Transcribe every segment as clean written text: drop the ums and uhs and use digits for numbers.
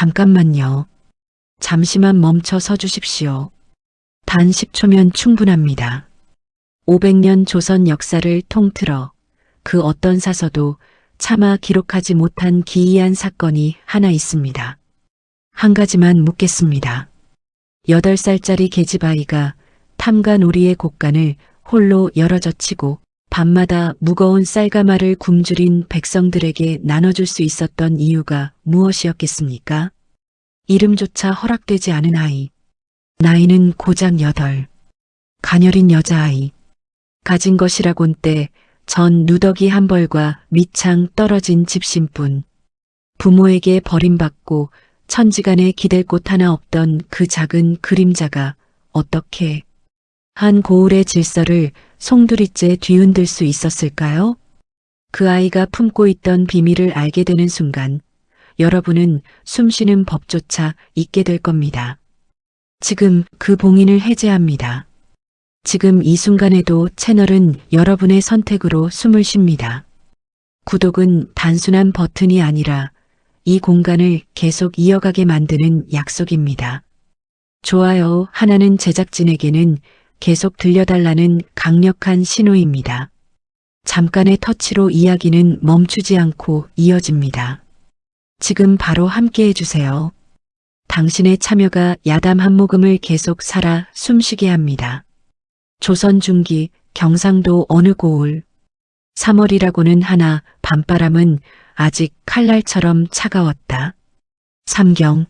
잠깐만요. 잠시만 멈춰 서 주십시오. 단 10초면 충분합니다. 500년 조선 역사를 통틀어 그 어떤 사서도 차마 기록하지 못한 기이한 사건이 하나 있습니다. 한 가지만 묻겠습니다. 8살짜리 계집아이가 탐관오리의 곡간을 홀로 열어젖히고 밤마다 무거운 쌀가마를 굶주린 백성들에게 나눠줄 수 있었던 이유가 무엇이었겠습니까? 이름조차 허락되지 않은 아이. 나이는 고작 8. 가녀린 여자아이. 가진 것이라곤 때 전 누더기 한 벌과 밑창 떨어진 집신뿐. 부모에게 버림받고 천지간에 기댈 곳 하나 없던 그 작은 그림자가 어떻게 한 고을의 질서를 송두리째 뒤흔들 수 있었을까요? 그 아이가 품고 있던 비밀을 알게 되는 순간 여러분은 숨쉬는 법조차 잊게 될 겁니다. 지금 그 봉인을 해제합니다. 지금 이 순간에도 채널은 여러분의 선택으로 숨을 쉽니다. 구독은 단순한 버튼이 아니라 이 공간을 계속 이어가게 만드는 약속입니다. 좋아요 하나는 제작진에게는 계속 들려달라는 강력한 신호입니다. 잠깐의 터치로 이야기는 멈추지 않고 이어집니다. 지금 바로 함께 해주세요. 당신의 참여가 야담 한 모금을 계속 살아 숨쉬게 합니다. 조선 중기 경상도 어느 고을 3월이라고는 하나 밤바람은 아직 칼날처럼 차가웠다. 삼경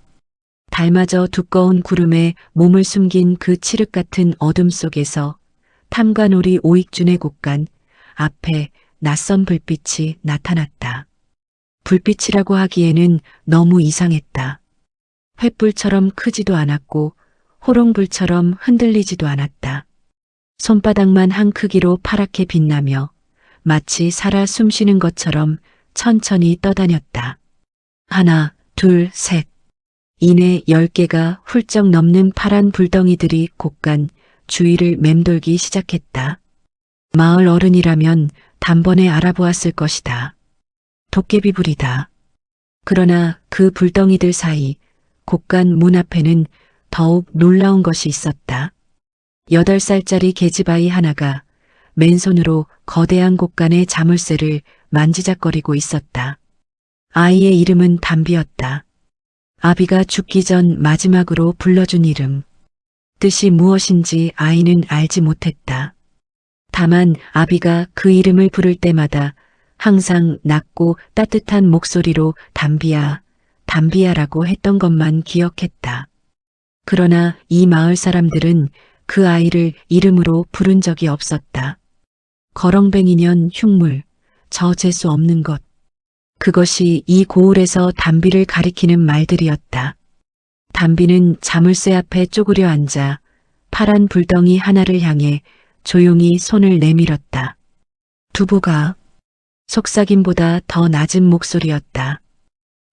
달마저 두꺼운 구름에 몸을 숨긴 그 칠흑 같은 어둠 속에서 탐관오리 오익준의 곡간 앞에 낯선 불빛이 나타났다. 불빛이라고 하기에는 너무 이상했다. 횃불처럼 크지도 않았고 호롱불처럼 흔들리지도 않았다. 손바닥만 한 크기로 파랗게 빛나며 마치 살아 숨쉬는 것처럼 천천히 떠다녔다. 하나, 둘, 셋. 이내 10개가 훌쩍 넘는 파란 불덩이들이 곡간 주위를 맴돌기 시작했다. 마을 어른이라면 단번에 알아보았을 것이다. 도깨비불이다. 그러나 그 불덩이들 사이 곡간 문 앞에는 더욱 놀라운 것이 있었다. 8살짜리 계집아이 하나가 맨손으로 거대한 곡간의 자물쇠를 만지작거리고 있었다. 아이의 이름은 담비였다. 아비가 죽기 전 마지막으로 불러준 이름. 뜻이 무엇인지 아이는 알지 못했다. 다만 아비가 그 이름을 부를 때마다 항상 낮고 따뜻한 목소리로 담비야, 담비야라고 했던 것만 기억했다. 그러나 이 마을 사람들은 그 아이를 이름으로 부른 적이 없었다. 거렁뱅이년 흉물, 저 재수 없는 것. 그것이 이 고을에서 담비를 가리키는 말들이었다. 담비는 자물쇠 앞에 쪼그려 앉아 파란 불덩이 하나를 향해 조용히 손을 내밀었다. 두보가 속삭임보다 더 낮은 목소리였다.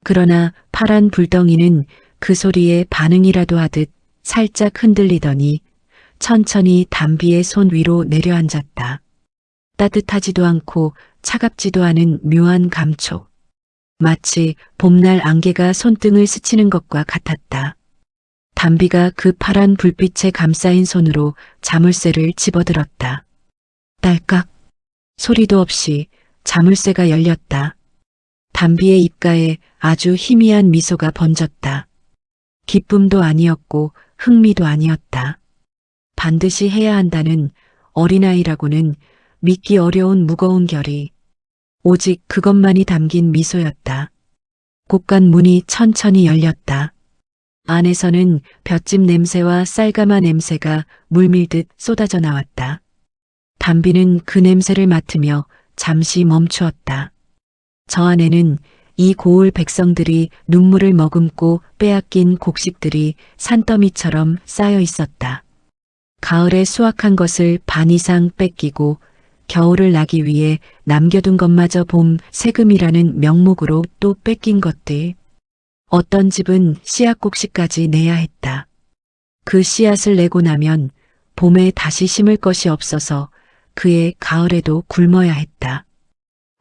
그러나 파란 불덩이는 그 소리에 반응이라도 하듯 살짝 흔들리더니 천천히 담비의 손 위로 내려앉았다. 따뜻하지도 않고 차갑지도 않은 묘한 감촉. 마치 봄날 안개가 손등을 스치는 것과 같았다. 담비가 그 파란 불빛에 감싸인 손으로 자물쇠를 집어들었다. 딸깍 소리도 없이 자물쇠가 열렸다. 담비의 입가에 아주 희미한 미소가 번졌다. 기쁨도 아니었고 흥미도 아니었다. 반드시 해야 한다는 어린아이라고는 믿기 어려운 무거운 결의. 오직 그것만이 담긴 미소였다. 곡간 문이 천천히 열렸다. 안에서는 볏짚 냄새와 쌀가마 냄새가 물밀듯 쏟아져 나왔다. 담비는 그 냄새를 맡으며 잠시 멈추었다. 저 안에는 이 고을 백성들이 눈물을 머금고 빼앗긴 곡식들이 산더미처럼 쌓여 있었다. 가을에 수확한 것을 반 이상 뺏기고 겨울을 나기 위해 남겨둔 것마저 봄 세금이라는 명목으로 또 뺏긴 것들. 어떤 집은 씨앗 곡식까지 내야 했다. 그 씨앗을 내고 나면 봄에 다시 심을 것이 없어서 그해 가을에도 굶어야 했다.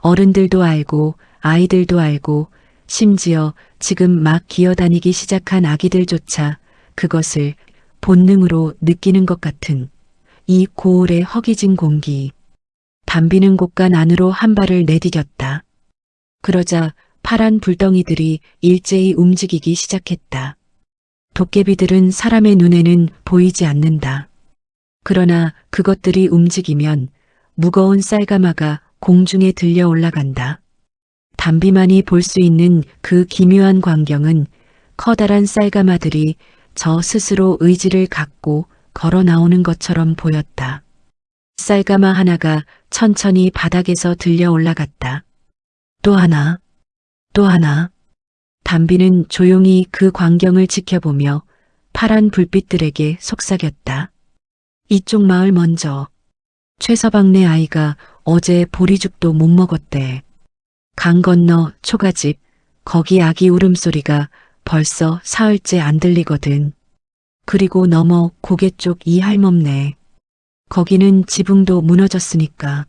어른들도 알고 아이들도 알고 심지어 지금 막 기어다니기 시작한 아기들조차 그것을 본능으로 느끼는 것 같은 이 고을의 허기진 공기. 담비는 곳간 안으로 한 발을 내디뎠다. 그러자 파란 불덩이들이 일제히 움직이기 시작했다. 도깨비들은 사람의 눈에는 보이지 않는다. 그러나 그것들이 움직이면 무거운 쌀가마가 공중에 들려 올라간다. 담비만이 볼 수 있는 그 기묘한 광경은 커다란 쌀가마들이 저 스스로 의지를 갖고 걸어 나오는 것처럼 보였다. 쌀가마 하나가 천천히 바닥에서 들려 올라갔다. 또 하나, 또 하나. 담비는 조용히 그 광경을 지켜보며 파란 불빛들에게 속삭였다. 이쪽 마을 먼저. 최서방네 아이가 어제 보리죽도 못 먹었대. 강 건너 초가집, 거기 아기 울음소리가 벌써 사흘째 안 들리거든. 그리고 넘어 고개 쪽 이 할멈네. 거기는 지붕도 무너졌으니까.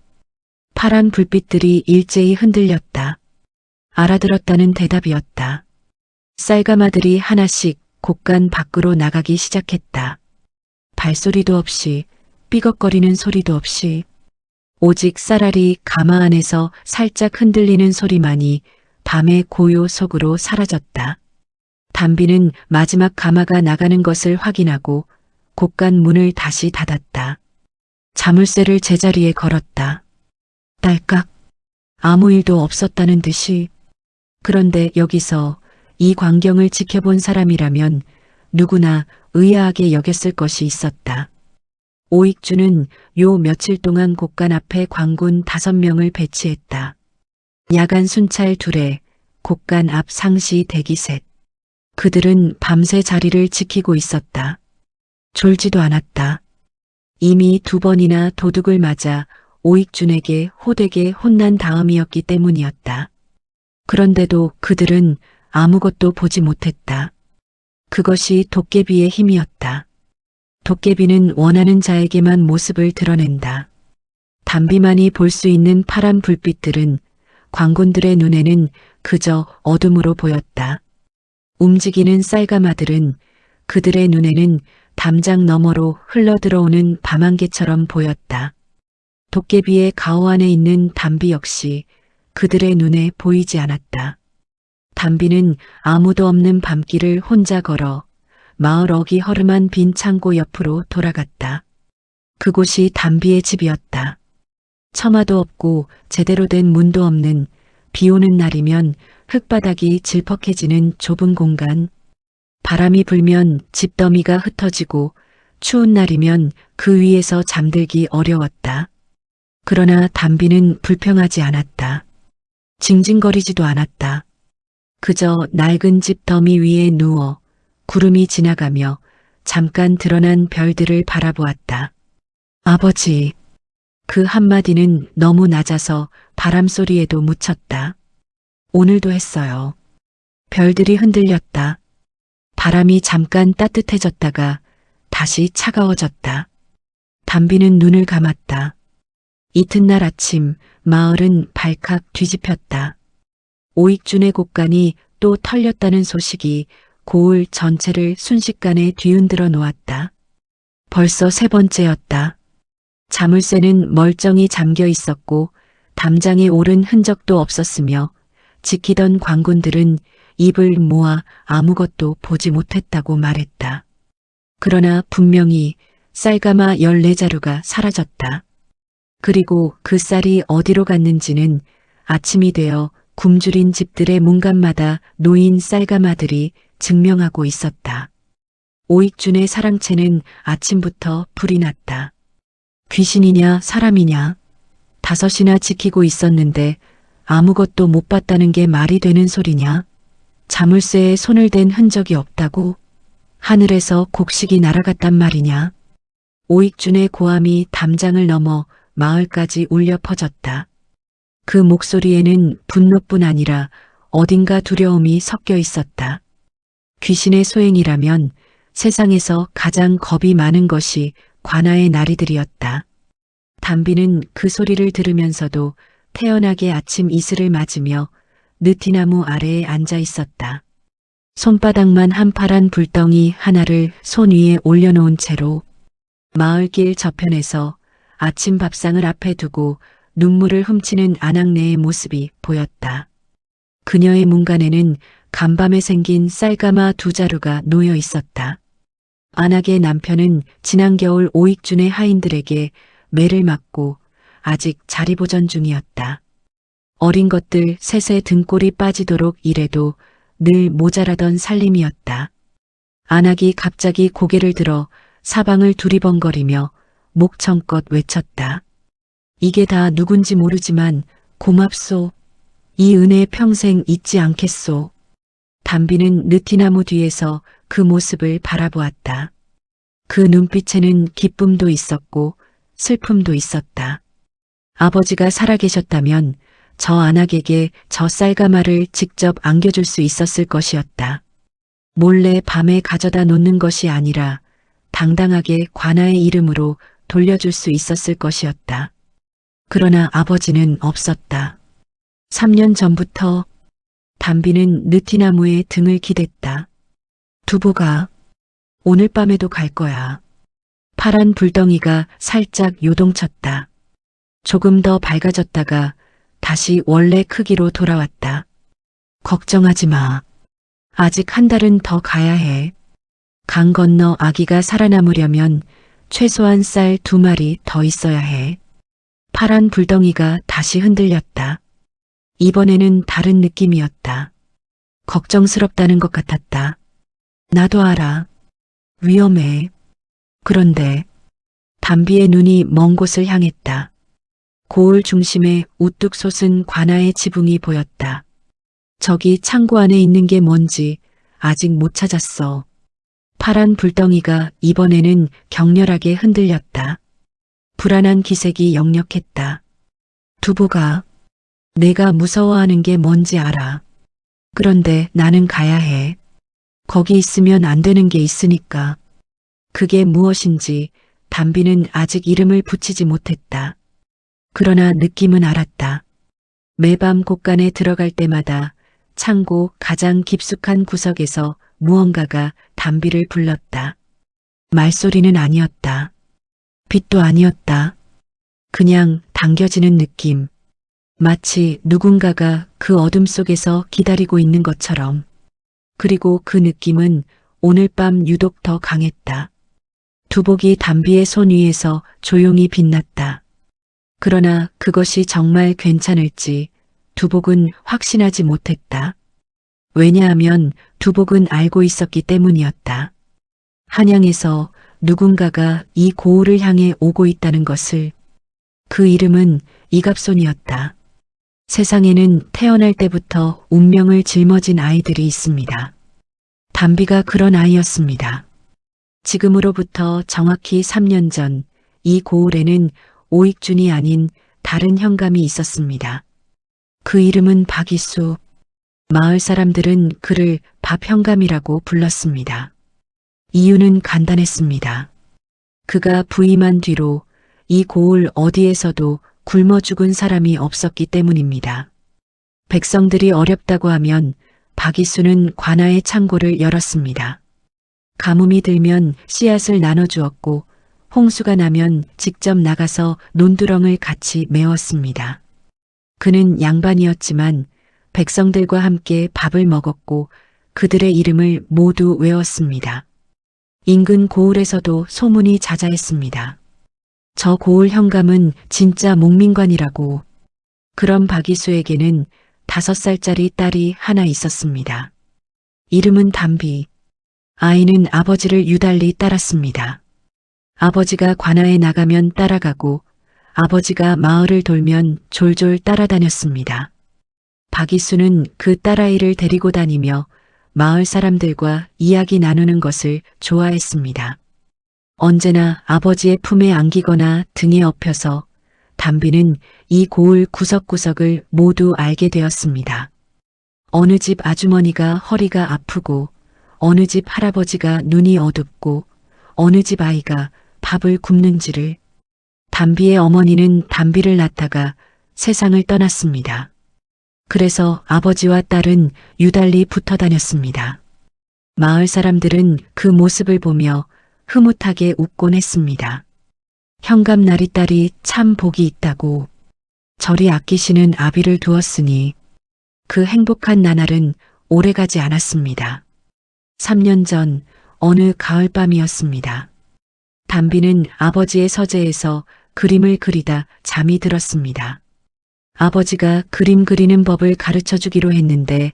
파란 불빛들이 일제히 흔들렸다. 알아들었다는 대답이었다. 쌀가마들이 하나씩 곳간 밖으로 나가기 시작했다. 발소리도 없이, 삐걱거리는 소리도 없이, 오직 쌀알이 가마 안에서 살짝 흔들리는 소리만이 밤의 고요 속으로 사라졌다. 담비는 마지막 가마가 나가는 것을 확인하고 곳간 문을 다시 닫았다. 자물쇠를 제자리에 걸었다. 딸깍. 아무 일도 없었다는 듯이. 그런데 여기서 이 광경을 지켜본 사람이라면 누구나 의아하게 여겼을 것이 있었다. 오익주는 요 며칠 동안 곳간 앞에 광군 5명을 배치했다. 야간 순찰 2에, 곳간 앞 상시 대기 셋. 그들은 밤새 자리를 지키고 있었다. 졸지도 않았다. 이미 2번이나 도둑을 맞아 오익준에게 호되게 혼난 다음이었기 때문이었다. 그런데도 그들은 아무것도 보지 못했다. 그것이 도깨비의 힘이었다. 도깨비는 원하는 자에게만 모습을 드러낸다. 담비만이 볼 수 있는 파란 불빛들은 광군들의 눈에는 그저 어둠으로 보였다. 움직이는 쌀가마들은 그들의 눈에는 담장 너머로 흘러들어오는 밤안개처럼 보였다. 도깨비의 가오 안에 있는 담비 역시 그들의 눈에 보이지 않았다. 담비는 아무도 없는 밤길을 혼자 걸어 마을 어기 허름한 빈 창고 옆으로 돌아갔다. 그곳이 담비의 집이었다. 처마도 없고 제대로 된 문도 없는 비 오는 날이면 흙바닥이 질퍽해지는 좁은 공간. 바람이 불면 집더미가 흩어지고 추운 날이면 그 위에서 잠들기 어려웠다. 그러나 담비는 불평하지 않았다. 징징거리지도 않았다. 그저 낡은 집 더미 위에 누워 구름이 지나가며 잠깐 드러난 별들을 바라보았다. 아버지. 그 한마디는 너무 낮아서 바람 소리에도 묻혔다. 오늘도 했어요. 별들이 흔들렸다. 바람이 잠깐 따뜻해졌다가 다시 차가워졌다. 담비는 눈을 감았다. 이튿날 아침 마을은 발칵 뒤집혔다. 오익준의 곳간이 또 털렸다는 소식이 고을 전체를 순식간에 뒤흔들어 놓았다. 벌써 3번째였다. 자물쇠는 멀쩡히 잠겨 있었고 담장에 오른 흔적도 없었으며 지키던 광군들은 입을 모아 아무것도 보지 못했다고 말했다. 그러나 분명히 쌀가마 14자루가 사라졌다. 그리고 그 쌀이 어디로 갔는지는 아침이 되어 굶주린 집들의 문간마다 놓인 쌀가마들이 증명하고 있었다. 오익준의 사랑채는 아침부터 불이 났다. 귀신이냐 사람이냐 5이나 지키고 있었는데 아무것도 못 봤다는 게 말이 되는 소리냐? 자물쇠에 손을 댄 흔적이 없다고? 하늘에서 곡식이 날아갔단 말이냐? 오익준의 고함이 담장을 넘어 마을까지 울려 퍼졌다. 그 목소리에는 분노뿐 아니라 어딘가 두려움이 섞여 있었다. 귀신의 소행이라면 세상에서 가장 겁이 많은 것이 관아의 나리들이었다. 담비는 그 소리를 들으면서도 태연하게 아침 이슬을 맞으며 느티나무 아래에 앉아 있었다. 손바닥만 한 파란 불덩이 하나를 손 위에 올려놓은 채로 마을길 저편에서 아침 밥상을 앞에 두고 눈물을 훔치는 아낙네의 모습이 보였다. 그녀의 문간에는 간밤에 생긴 쌀가마 두 자루가 놓여 있었다. 아낙의 남편은 지난 겨울 오익준의 하인들에게 매를 맞고 아직 자리보전 중이었다. 어린 것들 셋의 등골이 빠지도록 일해도 늘 모자라던 살림이었다. 아낙이 갑자기 고개를 들어 사방을 두리번거리며 목청껏 외쳤다. 이게 다 누군지 모르지만 고맙소. 이 은혜 평생 잊지 않겠소. 담비는 느티나무 뒤에서 그 모습을 바라보았다. 그 눈빛에는 기쁨도 있었고 슬픔도 있었다. 아버지가 살아계셨다면 저 아낙에게 저 쌀가마를 직접 안겨줄 수 있었을 것이었다. 몰래 밤에 가져다 놓는 것이 아니라 당당하게 관아의 이름으로 돌려줄 수 있었을 것이었다. 그러나 아버지는 없었다. 3년 전부터 담비는 느티나무에 등을 기댔다. 두보가 오늘 밤에도 갈 거야. 파란 불덩이가 살짝 요동쳤다. 조금 더 밝아졌다가 다시 원래 크기로 돌아왔다. 걱정하지 마. 아직 한 달은 더 가야 해. 강 건너 아기가 살아남으려면 최소한 쌀 2마리 더 있어야 해. 파란 불덩이가 다시 흔들렸다. 이번에는 다른 느낌이었다. 걱정스럽다는 것 같았다. 나도 알아. 위험해. 그런데 담비의 눈이 먼 곳을 향했다. 고을 중심에 우뚝 솟은 관아의 지붕이 보였다. 저기 창고 안에 있는 게 뭔지 아직 못 찾았어. 파란 불덩이가 이번에는 격렬하게 흔들렸다. 불안한 기색이 역력했다. 두보가 내가 무서워하는 게 뭔지 알아. 그런데 나는 가야 해. 거기 있으면 안 되는 게 있으니까. 그게 무엇인지 담비는 아직 이름을 붙이지 못했다. 그러나 느낌은 알았다. 매밤 곳간에 들어갈 때마다 창고 가장 깊숙한 구석에서 무언가가 담비를 불렀다. 말소리는 아니었다. 빛도 아니었다. 그냥 당겨지는 느낌. 마치 누군가가 그 어둠 속에서 기다리고 있는 것처럼. 그리고 그 느낌은 오늘 밤 유독 더 강했다. 두복이 담비의 손 위에서 조용히 빛났다. 그러나 그것이 정말 괜찮을지 두복은 확신하지 못했다. 왜냐하면 두복은 알고 있었기 때문이었다. 한양에서 누군가가 이 고을을 향해 오고 있다는 것을. 그 이름은 이갑손이었다. 세상에는 태어날 때부터 운명을 짊어진 아이들이 있습니다. 담비가 그런 아이였습니다. 지금으로부터 정확히 3년 전 이 고을에는 오익준이 아닌 다른 현감이 있었습니다. 그 이름은 박이수. 마을 사람들은 그를 밥 현감이라고 불렀습니다. 이유는 간단했습니다. 그가 부임한 뒤로 이 고을 어디에서도 굶어 죽은 사람이 없었기 때문입니다. 백성들이 어렵다고 하면 박이수는 관아의 창고를 열었습니다. 가뭄이 들면 씨앗을 나눠주었고 홍수가 나면 직접 나가서 논두렁을 같이 메웠습니다. 그는 양반이었지만 백성들과 함께 밥을 먹었고 그들의 이름을 모두 외웠습니다. 인근 고을에서도 소문이 자자했습니다. 저 고을 현감은 진짜 목민관이라고. 그런 박이수에게는 5살짜리 딸이 하나 있었습니다. 이름은 담비. 아이는 아버지를 유달리 따랐습니다. 아버지가 관아에 나가면 따라가고 아버지가 마을을 돌면 졸졸 따라다녔습니다. 박이수는 그 딸아이를 데리고 다니며 마을 사람들과 이야기 나누는 것을 좋아했습니다. 언제나 아버지의 품에 안기거나 등에 업혀서 담비는 이 고을 구석구석을 모두 알게 되었습니다. 어느 집 아주머니가 허리가 아프고 어느 집 할아버지가 눈이 어둡고 어느 집 아이가 밥을 굶는지를. 담비의 어머니는 담비를 낳다가 세상을 떠났습니다. 그래서 아버지와 딸은 유달리 붙어 다녔습니다. 마을 사람들은 그 모습을 보며 흐뭇하게 웃곤 했습니다. 현감나리 딸이 참 복이 있다고. 저리 아끼시는 아비를 두었으니 그 행복한 나날은 오래가지 않았습니다. 3년 전 어느 가을밤이었습니다. 담비는 아버지의 서재에서 그림을 그리다 잠이 들었습니다. 아버지가 그림 그리는 법을 가르쳐 주기로 했는데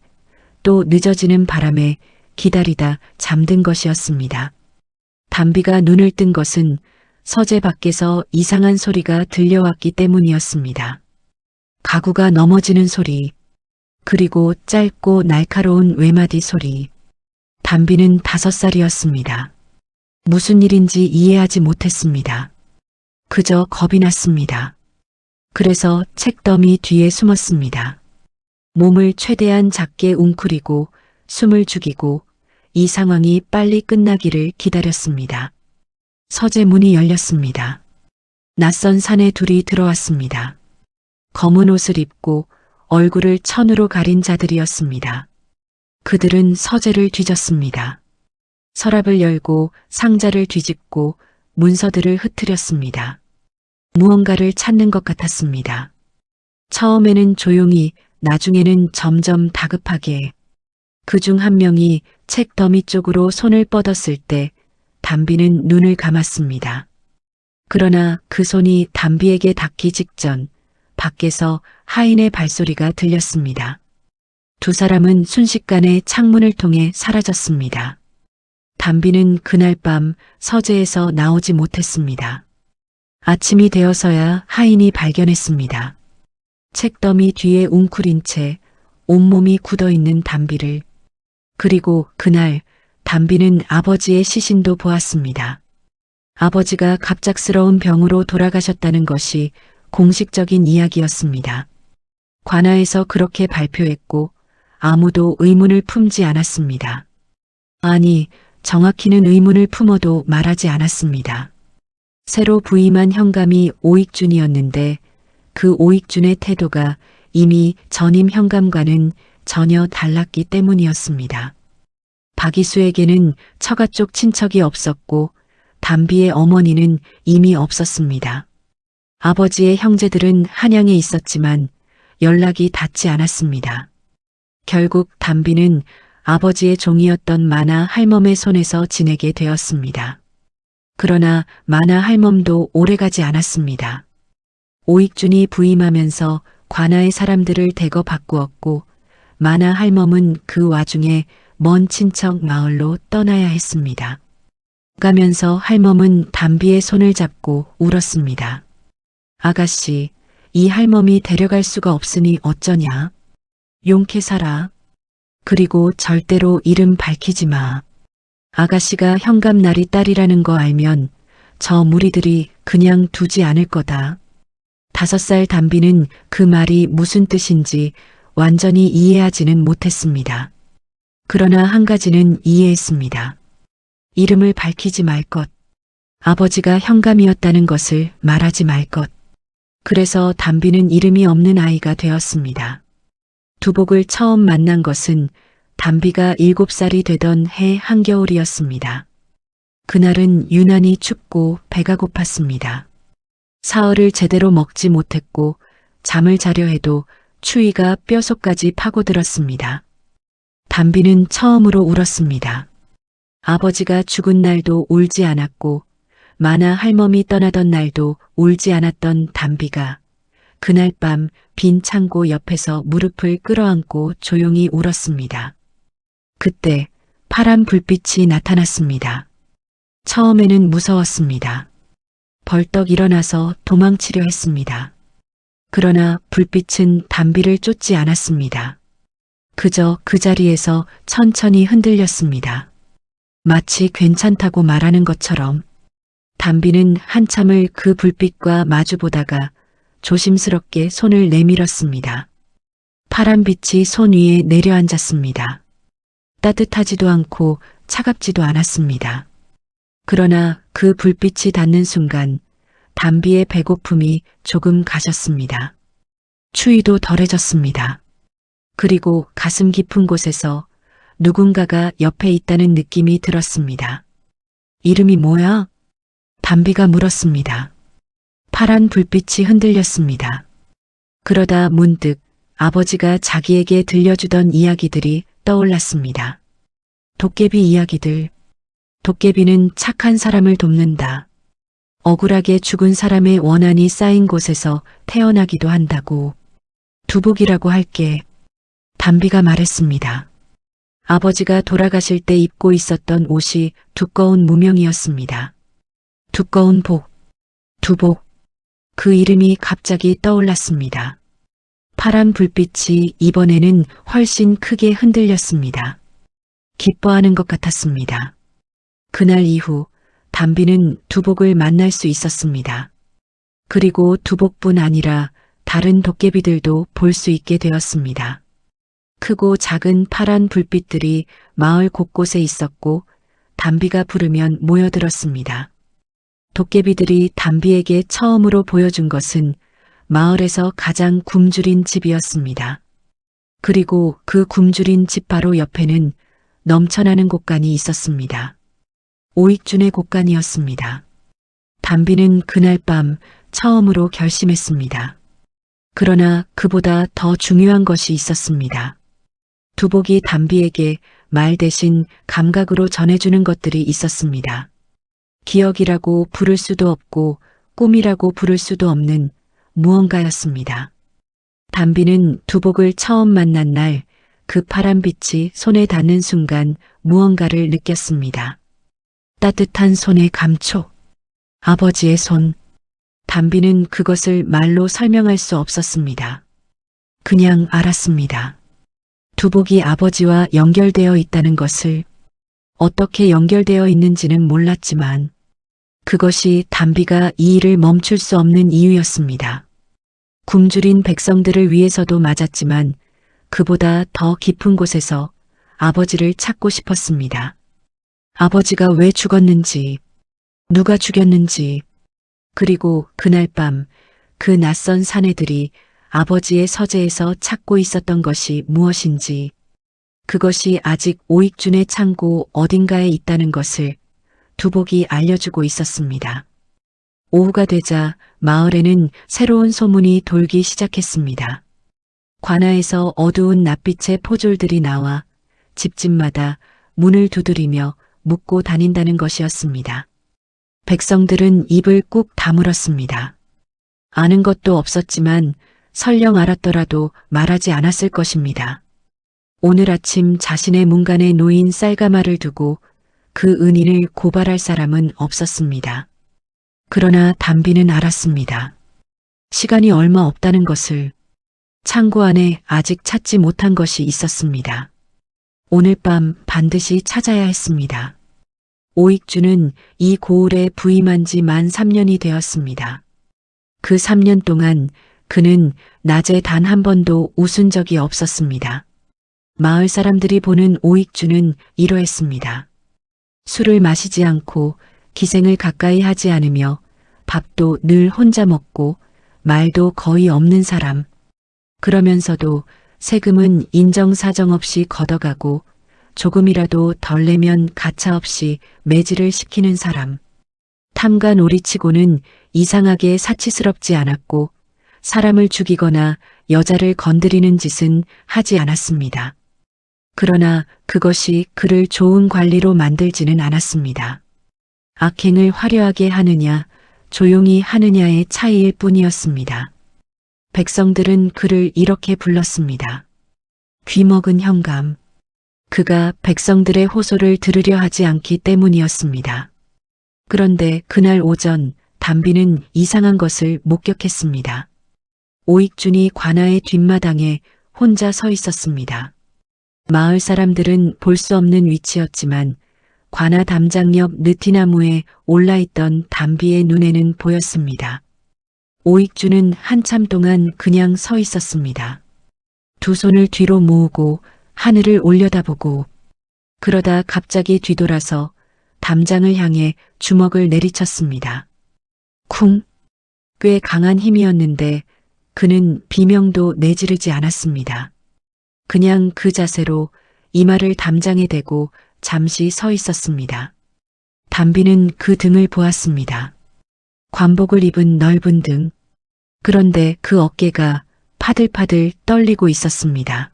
또 늦어지는 바람에 기다리다 잠든 것이었습니다. 담비가 눈을 뜬 것은 서재 밖에서 이상한 소리가 들려왔기 때문이었습니다. 가구가 넘어지는 소리, 그리고 짧고 날카로운 외마디 소리. 담비는 5살이었습니다. 무슨 일인지 이해하지 못했습니다. 그저 겁이 났습니다. 그래서 책더미 뒤에 숨었습니다. 몸을 최대한 작게 웅크리고 숨을 죽이고 이 상황이 빨리 끝나기를 기다렸습니다. 서재 문이 열렸습니다. 낯선 사내 둘이 들어왔습니다. 검은 옷을 입고 얼굴을 천으로 가린 자들이었습니다. 그들은 서재를 뒤졌습니다. 서랍을 열고 상자를 뒤집고 문서들을 흩트렸습니다. 무언가를 찾는 것 같았습니다. 처음에는 조용히, 나중에는 점점 다급하게. 그중 한 명이 책 더미 쪽으로 손을 뻗었을 때 담비는 눈을 감았습니다. 그러나 그 손이 담비에게 닿기 직전 밖에서 하인의 발소리가 들렸습니다. 두 사람은 순식간에 창문을 통해 사라졌습니다. 담비는 그날 밤 서재에서 나오지 못했습니다. 아침이 되어서야 하인이 발견했습니다. 책더미 뒤에 웅크린 채 온몸이 굳어있는 담비를. 그리고 그날 담비는 아버지의 시신도 보았습니다. 아버지가 갑작스러운 병으로 돌아가셨다는 것이 공식적인 이야기였습니다. 관아에서 그렇게 발표했고 아무도 의문을 품지 않았습니다. 아니, 정확히는 의문을 품어도 말하지 않았습니다. 새로 부임한 현감이 오익준이었는데 그 오익준의 태도가 이미 전임 현감과는 전혀 달랐기 때문이었습니다. 박이수에게는 처가 쪽 친척이 없었고 담비의 어머니는 이미 없었습니다. 아버지의 형제들은 한양에 있었지만 연락이 닿지 않았습니다. 결국 담비는 아버지의 종이었던 마나 할멈의 손에서 지내게 되었습니다. 그러나 마나 할멈도 오래가지 않았습니다. 오익준이 부임하면서 관아의 사람들을 대거 바꾸었고 마나 할멈은 그 와중에 먼 친척 마을로 떠나야 했습니다. 가면서 할멈은 담비의 손을 잡고 울었습니다. 아가씨, 이 할멈이 데려갈 수가 없으니 어쩌냐? 용케 살아. 그리고 절대로 이름 밝히지 마. 아가씨가 현감나리 딸이라는 거 알면 저 무리들이 그냥 두지 않을 거다. 5살 담비는 그 말이 무슨 뜻인지 완전히 이해하지는 못했습니다. 그러나 한 가지는 이해했습니다. 이름을 밝히지 말 것. 아버지가 현감이었다는 것을 말하지 말 것. 그래서 담비는 이름이 없는 아이가 되었습니다. 두복을 처음 만난 것은 담비가 7살이 되던 해 한겨울이었습니다. 그날은 유난히 춥고 배가 고팠습니다. 사흘을 제대로 먹지 못했고 잠을 자려 해도 추위가 뼛속까지 파고들었습니다. 담비는 처음으로 울었습니다. 아버지가 죽은 날도 울지 않았고 마나 할멈이 떠나던 날도 울지 않았던 담비가 그날 밤 빈 창고 옆에서 무릎을 끌어안고 조용히 울었습니다. 그때 파란 불빛이 나타났습니다. 처음에는 무서웠습니다. 벌떡 일어나서 도망치려 했습니다. 그러나 불빛은 담비를 쫓지 않았습니다. 그저 그 자리에서 천천히 흔들렸습니다. 마치 괜찮다고 말하는 것처럼. 담비는 한참을 그 불빛과 마주보다가 조심스럽게 손을 내밀었습니다. 파란 빛이 손 위에 내려앉았습니다. 따뜻하지도 않고 차갑지도 않았습니다. 그러나 그 불빛이 닿는 순간 담비의 배고픔이 조금 가셨습니다. 추위도 덜해졌습니다. 그리고 가슴 깊은 곳에서 누군가가 옆에 있다는 느낌이 들었습니다. 이름이 뭐야? 담비가 물었습니다. 파란 불빛이 흔들렸습니다. 그러다 문득 아버지가 자기에게 들려주던 이야기들이 떠올랐습니다. 도깨비 이야기들. 도깨비는 착한 사람을 돕는다. 억울하게 죽은 사람의 원한이 쌓인 곳에서 태어나기도 한다고. 두복이라고 할게. 담비가 말했습니다. 아버지가 돌아가실 때 입고 있었던 옷이 두꺼운 무명이었습니다. 두꺼운 복. 두복. 그 이름이 갑자기 떠올랐습니다. 파란 불빛이 이번에는 훨씬 크게 흔들렸습니다. 기뻐하는 것 같았습니다. 그날 이후 담비는 두복을 만날 수 있었습니다. 그리고 두복뿐 아니라 다른 도깨비들도 볼 수 있게 되었습니다. 크고 작은 파란 불빛들이 마을 곳곳에 있었고 담비가 부르면 모여들었습니다. 도깨비들이 담비에게 처음으로 보여준 것은 마을에서 가장 굶주린 집이었습니다. 그리고 그 굶주린 집 바로 옆에는 넘쳐나는 곳간이 있었습니다. 오익준의 곳간이었습니다. 담비는 그날 밤 처음으로 결심했습니다. 그러나 그보다 더 중요한 것이 있었습니다. 두복이 담비에게 말 대신 감각으로 전해주는 것들이 있었습니다. 기억이라고 부를 수도 없고 꿈이라고 부를 수도 없는 무언가였습니다. 담비는 두복을 처음 만난 날 그 파란 빛이 손에 닿는 순간 무언가를 느꼈습니다. 따뜻한 손의 감촉. 아버지의 손. 담비는 그것을 말로 설명할 수 없었습니다. 그냥 알았습니다. 두복이 아버지와 연결되어 있다는 것을. 어떻게 연결되어 있는지는 몰랐지만 그것이 담비가 이 일을 멈출 수 없는 이유였습니다. 굶주린 백성들을 위해서도 맞았지만 그보다 더 깊은 곳에서 아버지를 찾고 싶었습니다. 아버지가 왜 죽었는지, 누가 죽였는지, 그리고 그날 밤 그 낯선 사내들이 아버지의 서재에서 찾고 있었던 것이 무엇인지, 그것이 아직 오익준의 창고 어딘가에 있다는 것을 두복이 알려주고 있었습니다. 오후가 되자 마을에는 새로운 소문이 돌기 시작했습니다. 관아에서 어두운 낯빛의 포졸들이 나와 집집마다 문을 두드리며 묻고 다닌다는 것이었습니다. 백성들은 입을 꾹 다물었습니다. 아는 것도 없었지만 설령 알았더라도 말하지 않았을 것입니다. 오늘 아침 자신의 문간에 놓인 쌀가마를 두고 그 은인을 고발할 사람은 없었습니다. 그러나 담비는 알았습니다. 시간이 얼마 없다는 것을. 창고 안에 아직 찾지 못한 것이 있었습니다. 오늘 밤 반드시 찾아야 했습니다. 오익준은 이 고을에 부임한 지 만 3년이 되었습니다. 그 3년 동안 그는 낮에 단 한 번도 웃은 적이 없었습니다. 마을 사람들이 보는 오익준은 이러했습니다. 술을 마시지 않고 기생을 가까이 하지 않으며 밥도 늘 혼자 먹고 말도 거의 없는 사람. 그러면서도 세금은 인정사정 없이 걷어가고 조금이라도 덜 내면 가차없이 매질을 시키는 사람. 탐과 놀이치고는 이상하게 사치스럽지 않았고 사람을 죽이거나 여자를 건드리는 짓은 하지 않았습니다. 그러나 그것이 그를 좋은 관리로 만들지는 않았습니다. 악행을 화려하게 하느냐 조용히 하느냐의 차이일 뿐이었습니다. 백성들은 그를 이렇게 불렀습니다. 귀먹은 현감. 그가 백성들의 호소를 들으려 하지 않기 때문이었습니다. 그런데 그날 오전 담비는 이상한 것을 목격했습니다. 오익준이 관아의 뒷마당에 혼자 서 있었습니다. 마을 사람들은 볼 수 없는 위치였지만 관아 담장 옆 느티나무에 올라있던 담비의 눈에는 보였습니다. 오익준은 한참 동안 그냥 서 있었습니다. 두 손을 뒤로 모으고 하늘을 올려다보고 그러다 갑자기 뒤돌아서 담장을 향해 주먹을 내리쳤습니다. 쿵! 꽤 강한 힘이었는데 그는 비명도 내지르지 않았습니다. 그냥 그 자세로 이마를 담장에 대고 잠시 서 있었습니다. 담비는 그 등을 보았습니다. 관복을 입은 넓은 등. 그런데 그 어깨가 파들파들 떨리고 있었습니다.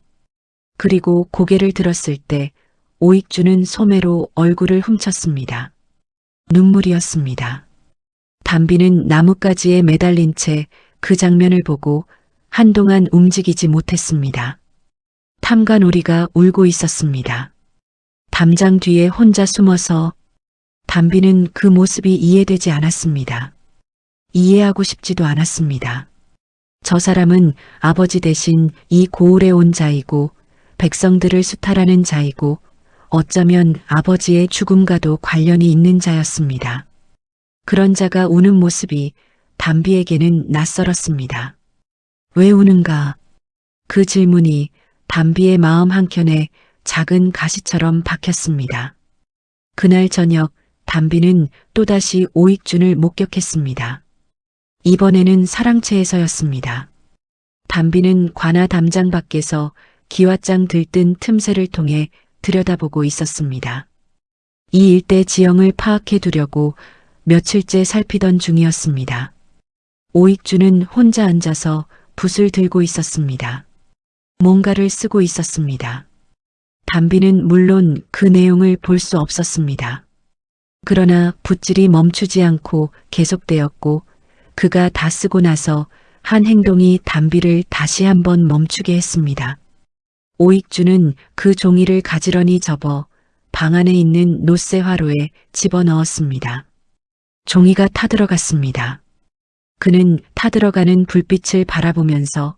그리고 고개를 들었을 때 오익주는 소매로 얼굴을 훔쳤습니다. 눈물이었습니다. 담비는 나뭇가지에 매달린 채 그 장면을 보고 한동안 움직이지 못했습니다. 탐관오리가 울고 있었습니다. 담장 뒤에 혼자 숨어서 담비는 그 모습이 이해되지 않았습니다. 이해하고 싶지도 않았습니다. 저 사람은 아버지 대신 이 고을에 온 자이고 백성들을 수탈하는 자이고 어쩌면 아버지의 죽음과도 관련이 있는 자였습니다. 그런 자가 우는 모습이 담비에게는 낯설었습니다. 왜 우는가? 그 질문이 담비의 마음 한켠에 작은 가시처럼 박혔습니다. 그날 저녁 담비는 또다시 오익준을 목격했습니다. 이번에는 사랑채에서였습니다. 담비는 관아 담장 밖에서 기왓장 들뜬 틈새를 통해 들여다보고 있었습니다. 이 일대 지형을 파악해 두려고 며칠째 살피던 중이었습니다. 오익준은 혼자 앉아서 붓을 들고 있었습니다. 뭔가를 쓰고 있었습니다. 담비는 물론 그 내용을 볼 수 없었습니다. 그러나 붓질이 멈추지 않고 계속되었고 그가 다 쓰고 나서 한 행동이 담비를 다시 한번 멈추게 했습니다. 오익주는 그 종이를 가지런히 접어 방 안에 있는 노쇠 화로에 집어넣었습니다. 종이가 타들어갔습니다. 그는 타들어가는 불빛을 바라보면서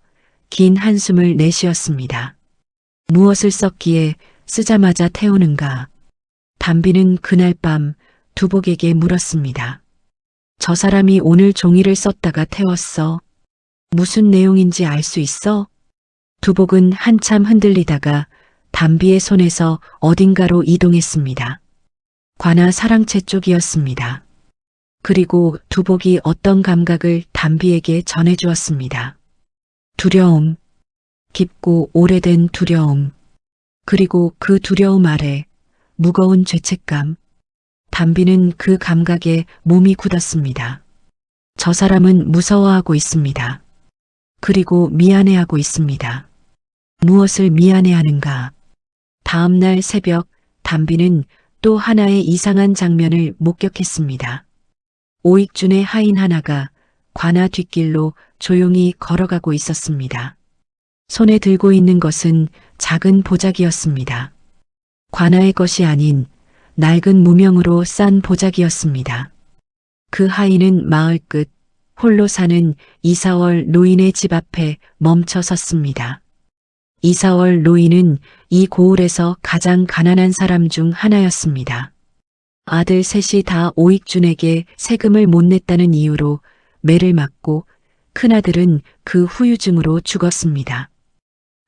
긴 한숨을 내쉬었습니다. 무엇을 썼기에 쓰자마자 태우는가? 담비는 그날 밤 두복에게 물었습니다. 저 사람이 오늘 종이를 썼다가 태웠어. 무슨 내용인지 알 수 있어? 두복은 한참 흔들리다가 담비의 손에서 어딘가로 이동했습니다. 관아 사랑채 쪽이었습니다. 그리고 두복이 어떤 감각을 담비에게 전해주었습니다. 두려움, 깊고 오래된 두려움, 그리고 그 두려움 아래 무거운 죄책감. 담비는 그 감각에 몸이 굳었습니다. 저 사람은 무서워하고 있습니다. 그리고 미안해하고 있습니다. 무엇을 미안해하는가? 다음 날 새벽 담비는 또 하나의 이상한 장면을 목격했습니다. 오익준의 하인 하나가 관아 뒷길로 조용히 걸어가고 있었습니다. 손에 들고 있는 것은 작은 보자기였습니다. 관아의 것이 아닌 낡은 무명으로 싼 보자기였습니다. 그 하인은 마을 끝 홀로 사는 이사월 노인의 집 앞에 멈춰 섰습니다. 이사월 노인은 이 고을에서 가장 가난한 사람 중 하나였습니다. 아들 셋이 다 오익준에게 세금을 못 냈다는 이유로 매를 맞고 큰아들은 그 후유증으로 죽었습니다.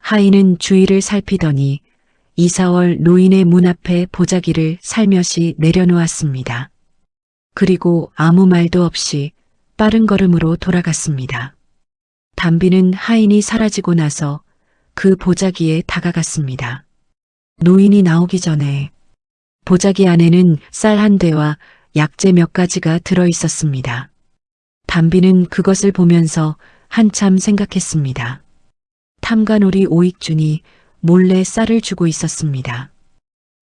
하인은 주위를 살피더니 이사월 노인의 문 앞에 보자기를 살며시 내려놓았습니다. 그리고 아무 말도 없이 빠른 걸음으로 돌아갔습니다. 담비는 하인이 사라지고 나서 그 보자기에 다가갔습니다. 노인이 나오기 전에 보자기 안에는 쌀 한 대와 약재 몇 가지가 들어 있었습니다. 담비는 그것을 보면서 한참 생각했습니다. 탐관오리 오익준이 몰래 쌀을 주고 있었습니다.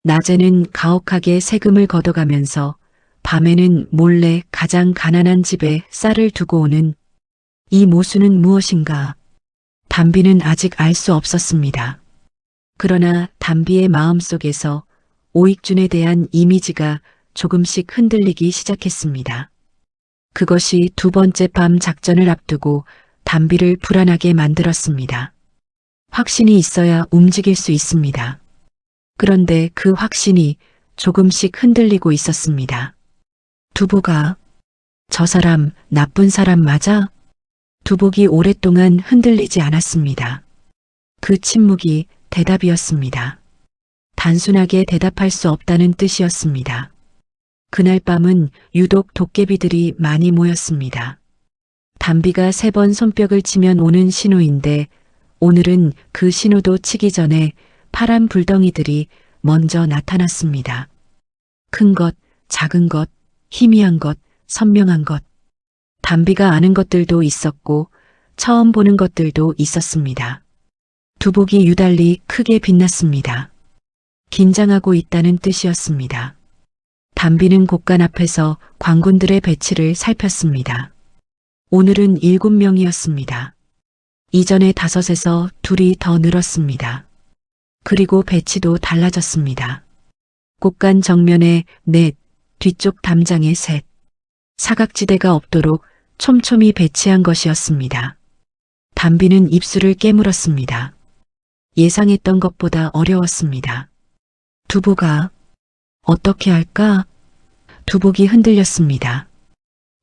낮에는 가혹하게 세금을 걷어가면서 밤에는 몰래 가장 가난한 집에 쌀을 두고 오는 이 모순은 무엇인가? 담비는 아직 알 수 없었습니다. 그러나 담비의 마음속에서 오익준에 대한 이미지가 조금씩 흔들리기 시작했습니다. 그것이 두 번째 밤 작전을 앞두고 담비를 불안하게 만들었습니다. 확신이 있어야 움직일 수 있습니다. 그런데 그 확신이 조금씩 흔들리고 있었습니다. 두보가 저 사람 나쁜 사람 맞아? 두복이 오랫동안 흔들리지 않았습니다. 그 침묵이 대답이었습니다. 단순하게 대답할 수 없다는 뜻이었습니다. 그날 밤은 유독 도깨비들이 많이 모였습니다. 담비가 3번 손뼉을 치면 오는 신호인데 오늘은 그 신호도 치기 전에 파란 불덩이들이 먼저 나타났습니다. 큰 것, 작은 것, 희미한 것, 선명한 것. 담비가 아는 것들도 있었고 처음 보는 것들도 있었습니다. 두복이 유달리 크게 빛났습니다. 긴장하고 있다는 뜻이었습니다. 담비는 곳간 앞에서 관군들의 배치를 살폈습니다. 오늘은 7명이었습니다. 이전에 5에서 2이 더 늘었습니다. 그리고 배치도 달라졌습니다. 곳간 정면에 4, 뒤쪽 담장에 3. 사각지대가 없도록 촘촘히 배치한 것이었습니다. 담비는 입술을 깨물었습니다. 예상했던 것보다 어려웠습니다. 두보가 어떻게 할까? 두복이 흔들렸습니다.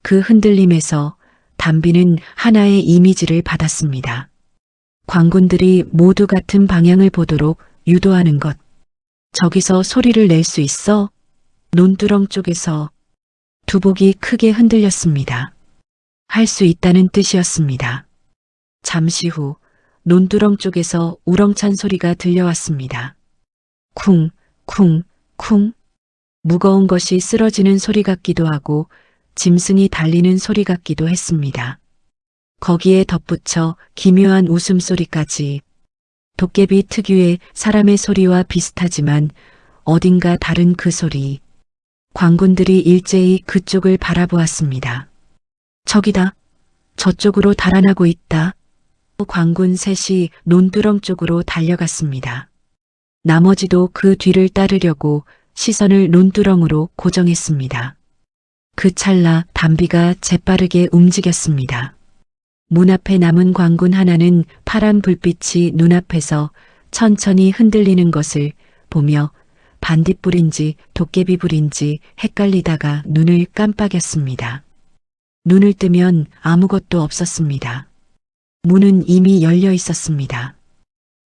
그 흔들림에서 담비는 하나의 이미지를 받았습니다. 관군들이 모두 같은 방향을 보도록 유도하는 것. 저기서 소리를 낼 수 있어? 논두렁 쪽에서. 두복이 크게 흔들렸습니다. 할 수 있다는 뜻이었습니다. 잠시 후 논두렁 쪽에서 우렁찬 소리가 들려왔습니다. 쿵, 쿵, 쿵. 무거운 것이 쓰러지는 소리 같기도 하고 짐승이 달리는 소리 같기도 했습니다. 거기에 덧붙여 기묘한 웃음소리까지. 도깨비 특유의 사람의 소리와 비슷하지만 어딘가 다른 그 소리. 관군들이 일제히 그쪽을 바라보았습니다. 저기다. 저쪽으로 달아나고 있다. 관군 셋이 논두렁 쪽으로 달려갔습니다. 나머지도 그 뒤를 따르려고 시선을 논두렁으로 고정했습니다. 그 찰나 담비가 재빠르게 움직였습니다. 문 앞에 남은 관군 하나는 파란 불빛이 눈앞에서 천천히 흔들리는 것을 보며 반딧불인지 도깨비불인지 헷갈리다가 눈을 깜빡였습니다. 눈을 뜨면 아무것도 없었습니다. 문은 이미 열려 있었습니다.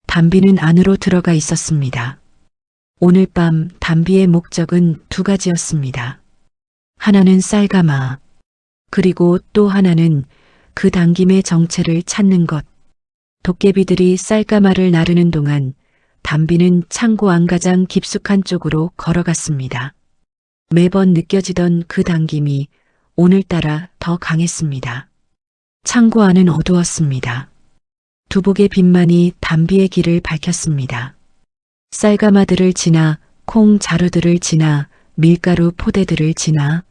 담비는 안으로 들어가 있었습니다. 오늘 밤 담비의 목적은 2가지였습니다. 하나는 쌀가마, 그리고 또 하나는 그 당김의 정체를 찾는 것. 도깨비들이 쌀가마를 나르는 동안 담비는 창고 안가장 깊숙한 쪽으로 걸어갔습니다. 매번 느껴지던 그 당김이 오늘따라 더 강했습니다. 창고 안은 어두웠습니다. 두복의 빛만이 담비의 길을 밝혔습니다. 쌀가마들을 지나 콩 자루들을 지나 밀가루 포대들을 지나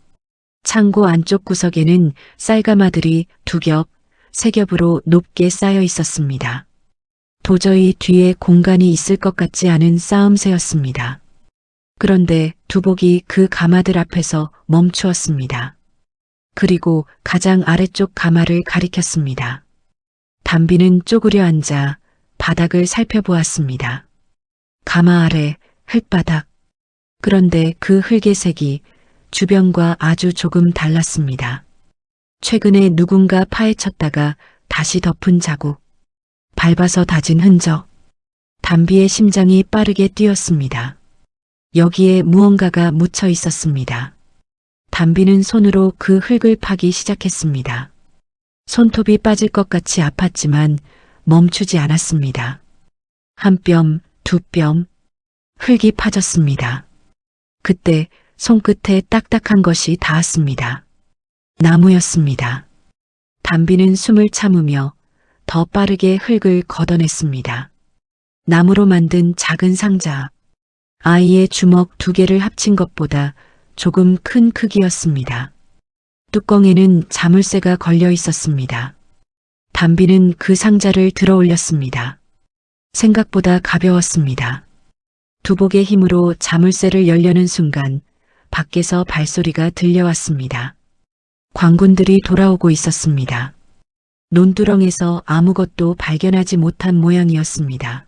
창고 안쪽 구석에는 쌀가마들이 2겹, 3겹으로 높게 쌓여 있었습니다. 도저히 뒤에 공간이 있을 것 같지 않은 싸움새였습니다. 그런데 두복이 그 가마들 앞에서 멈추었습니다. 그리고 가장 아래쪽 가마를 가리켰습니다. 담비는 쪼그려 앉아 바닥을 살펴보았습니다. 가마 아래 흙바닥. 그런데 그 흙의 색이 주변과 아주 조금 달랐습니다. 최근에 누군가 파헤쳤다가 다시 덮은 자국. 밟아서 다진 흔적. 담비의 심장이 빠르게 뛰었습니다. 여기에 무언가가 묻혀 있었습니다. 담비는 손으로 그 흙을 파기 시작했습니다. 손톱이 빠질 것 같이 아팠지만 멈추지 않았습니다. 한 뼘, 2뼘, 흙이 파졌습니다. 그때 손끝에 딱딱한 것이 닿았습니다. 나무였습니다. 담비는 숨을 참으며 더 빠르게 흙을 걷어냈습니다. 나무로 만든 작은 상자. 아이의 주먹 2개를 합친 것보다 조금 큰 크기였습니다. 뚜껑에는 자물쇠가 걸려 있었습니다. 담비는 그 상자를 들어 올렸습니다. 생각보다 가벼웠습니다. 두복의 힘으로 자물쇠를 열려는 순간 밖에서 발소리가 들려왔습니다. 관군들이 돌아오고 있었습니다. 논두렁에서 아무것도 발견하지 못한 모양이었습니다.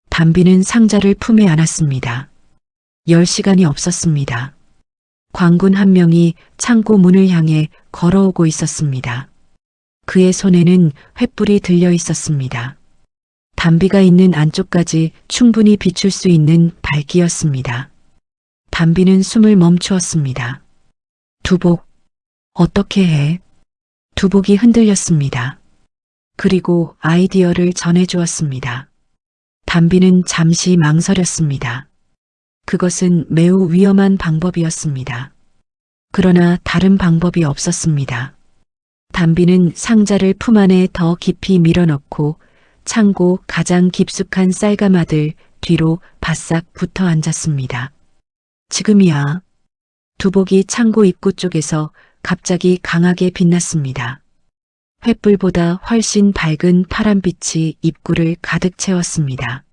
담비는 상자를 품에 안았습니다. 열 시간이 없었습니다. 관군 한 명이 창고 문을 향해 걸어오고 있었습니다. 그의 손에는 횃불이 들려 있었습니다. 담비가 있는 안쪽까지 충분히 비출 수 있는 밝기였습니다. 담비는 숨을 멈추었습니다. 두복, 어떻게 해? 두복이 흔들렸습니다. 그리고 아이디어를 전해주었습니다. 담비는 잠시 망설였습니다. 그것은 매우 위험한 방법이었습니다. 그러나 다른 방법이 없었습니다. 담비는 상자를 품 안에 더 깊이 밀어넣고 창고 가장 깊숙한 쌀가마들 뒤로 바싹 붙어 앉았습니다. 지금이야. 두복이 창고 입구 쪽에서 갑자기 강하게 빛났습니다. 횃불보다 훨씬 밝은 파란빛이 입구를 가득 채웠습니다.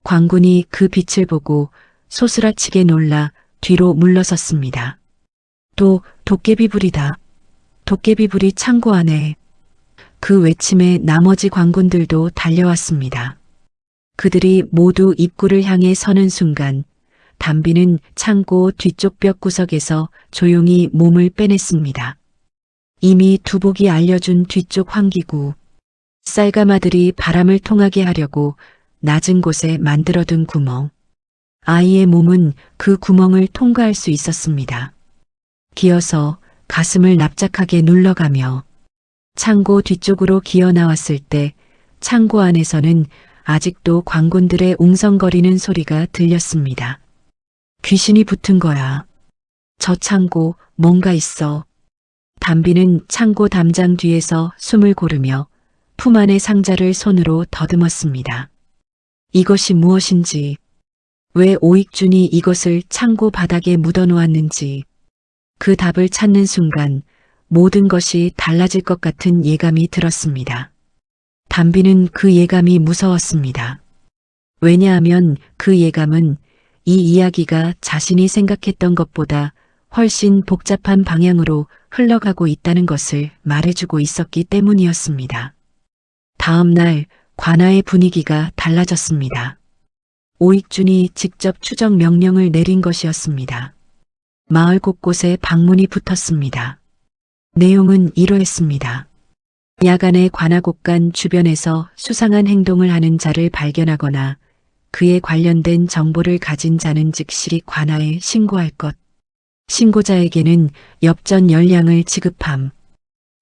광군이 그 빛을 보고 소스라치게 놀라 뒤로 물러섰습니다. 또 도깨비불이다. 도깨비불이 창고 안에. 그 외침에 나머지 광군들도 달려왔습니다. 그들이 모두 입구를 향해 서는 순간 담비는 창고 뒤쪽 벽 구석에서 조용히 몸을 빼냈습니다. 이미 두복이 알려준 뒤쪽 환기구. 쌀가마들이 바람을 통하게 하려고 낮은 곳에 만들어둔 구멍. 아이의 몸은 그 구멍을 통과할 수 있었습니다. 기어서 가슴을 납작하게 눌러가며 창고 뒤쪽으로 기어 나왔을 때 창고 안에서는 아직도 광군들의 웅성거리는 소리가 들렸습니다. 귀신이 붙은 거야. 저 창고 뭔가 있어. 담비는 창고 담장 뒤에서 숨을 고르며 품 안의 상자를 손으로 더듬었습니다. 이것이 무엇인지, 왜 오익준이 이것을 창고 바닥에 묻어놓았는지, 그 답을 찾는 순간 모든 것이 달라질 것 같은 예감이 들었습니다. 담비는 그 예감이 무서웠습니다. 왜냐하면 그 예감은 이 이야기가 자신이 생각했던 것보다 훨씬 복잡한 방향으로 흘러가고 있다는 것을 말해주고 있었기 때문이었습니다. 다음 날 관아의 분위기가 달라졌습니다. 오익준이 직접 추적 명령을 내린 것이었습니다. 마을 곳곳에 방문이 붙었습니다. 내용은 이러했습니다. 야간에 관아곡간 주변에서 수상한 행동을 하는 자를 발견하거나 그에 관련된 정보를 가진 자는 즉시 관아에 신고할 것. 신고자에게는 엽전 열량을 지급함.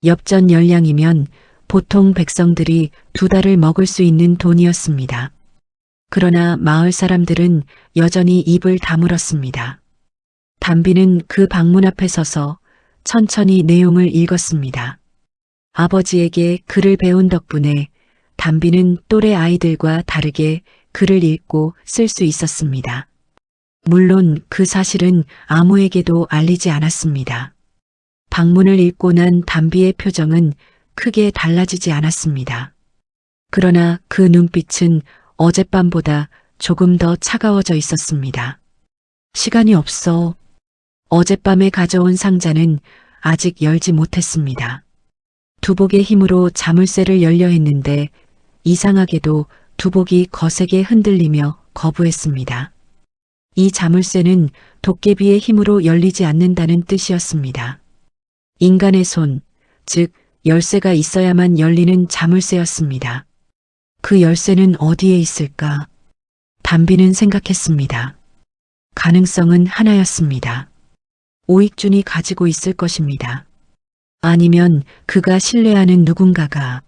엽전 열량이면 보통 백성들이 2달을 먹을 수 있는 돈이었습니다. 그러나 마을 사람들은 여전히 입을 다물었습니다. 담비는 그 방문 앞에 서서 천천히 내용을 읽었습니다. 아버지에게 글을 배운 덕분에 담비는 또래 아이들과 다르게 글을 읽고 쓸 수 있었습니다. 물론 그 사실은 아무에게도 알리지 않았습니다. 방문을 읽고 난 담비의 표정은 크게 달라지지 않았습니다. 그러나 그 눈빛은 어젯밤보다 조금 더 차가워져 있었습니다. 시간이 없어. 어젯밤에 가져온 상자는 아직 열지 못했습니다. 두복의 힘으로 자물쇠를 열려 했는데 이상하게도 두복이 거세게 흔들리며 거부했습니다. 이 자물쇠는 도깨비의 힘으로 열리지 않는다는 뜻이었습니다. 인간의 손, 즉 열쇠가 있어야만 열리는 자물쇠였습니다. 그 열쇠는 어디에 있을까? 담비는 생각했습니다. 가능성은 하나였습니다. 오익준이 가지고 있을 것입니다. 아니면 그가 신뢰하는 누군가가.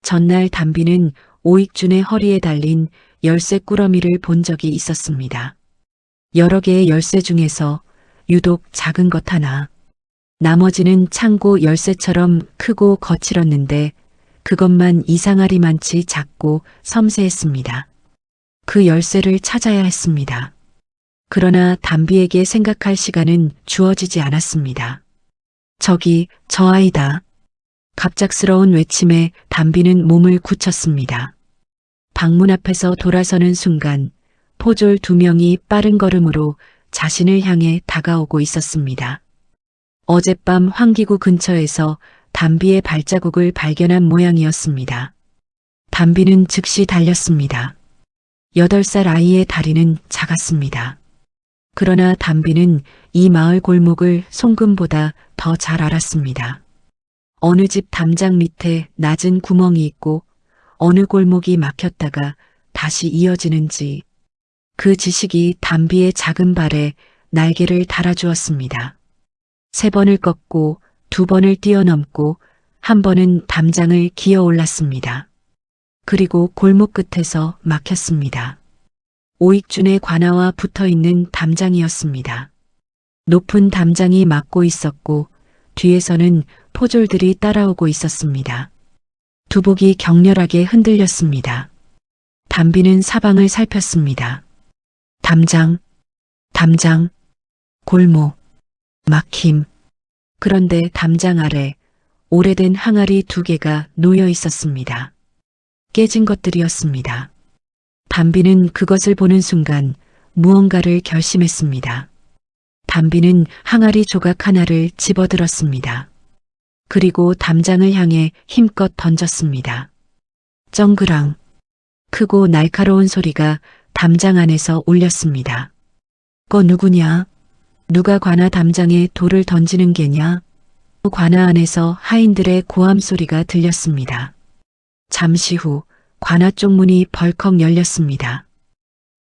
전날 담비는 오익준의 허리에 달린 열쇠 꾸러미를 본 적이 있었습니다. 여러 개의 열쇠 중에서 유독 작은 것 하나. 나머지는 창고 열쇠처럼 크고 거칠었는데 그것만 이상하리만치 작고 섬세했습니다. 그 열쇠를 찾아야 했습니다. 그러나 담비에게 생각할 시간은 주어지지 않았습니다. 저기 저 아이다. 갑작스러운 외침에 담비는 몸을 굳혔습니다. 방문 앞에서 돌아서는 순간 포졸 2명이 빠른 걸음으로 자신을 향해 다가오고 있었습니다. 어젯밤 환기구 근처에서 담비의 발자국을 발견한 모양이었습니다. 담비는 즉시 달렸습니다. 8살 아이의 다리는 작았습니다. 그러나 담비는 이 마을 골목을 송금보다 더 잘 알았습니다. 어느 집 담장 밑에 낮은 구멍이 있고 어느 골목이 막혔다가 다시 이어지는지 그 지식이 담비의 작은 발에 날개를 달아주었습니다. 3번을 꺾고 2번을 뛰어넘고 한 번은 담장을 기어 올랐습니다. 그리고 골목 끝에서 막혔습니다. 오익준의 관아와 붙어있는 담장이었습니다. 높은 담장이 막고 있었고 뒤에서는 포졸들이 따라오고 있었습니다. 두복이 격렬하게 흔들렸습니다. 담비는 사방을 살폈습니다. 담장, 골목, 막힘. 그런데 담장 아래 오래된 항아리 2개가 놓여 있었습니다. 깨진 것들이었습니다. 담비는 그것을 보는 순간 무언가를 결심했습니다. 담비는 항아리 조각 하나를 집어들었습니다. 그리고 담장을 향해 힘껏 던졌습니다. 쩡그랑. 크고 날카로운 소리가 담장 안에서 울렸습니다. 거 누구냐? 누가 관아 담장에 돌을 던지는 게냐? 관아 안에서 하인들의 고함 소리가 들렸습니다. 잠시 후 관아 쪽문이 벌컥 열렸습니다.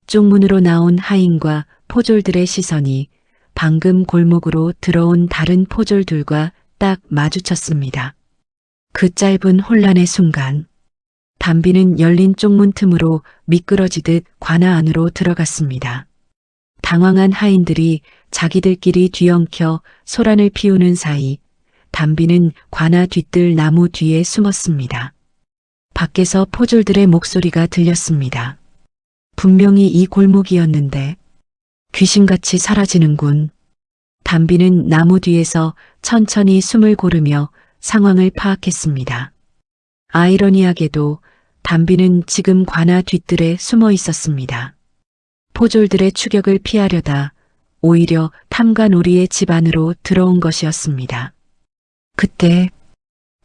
쪽문으로 나온 하인과 포졸들의 시선이 방금 골목으로 들어온 다른 포졸들과 딱 마주쳤습니다. 그 짧은 혼란의 순간 담비는 열린 쪽문 틈으로 미끄러지듯 관아 안으로 들어갔습니다. 당황한 하인들이 자기들끼리 뒤엉켜 소란을 피우는 사이 담비는 관아 뒤뜰 나무 뒤에 숨었습니다. 밖에서 포졸들의 목소리가 들렸습니다. 분명히 이 골목이었는데 귀신같이 사라지는군. 담비는 나무 뒤에서 천천히 숨을 고르며 상황을 파악했습니다. 아이러니하게도 담비는 지금 관아 뒤뜰에 숨어 있었습니다. 포졸들의 추격을 피하려다 오히려 탐관오리의 집 안으로 들어온 것이었습니다. 그때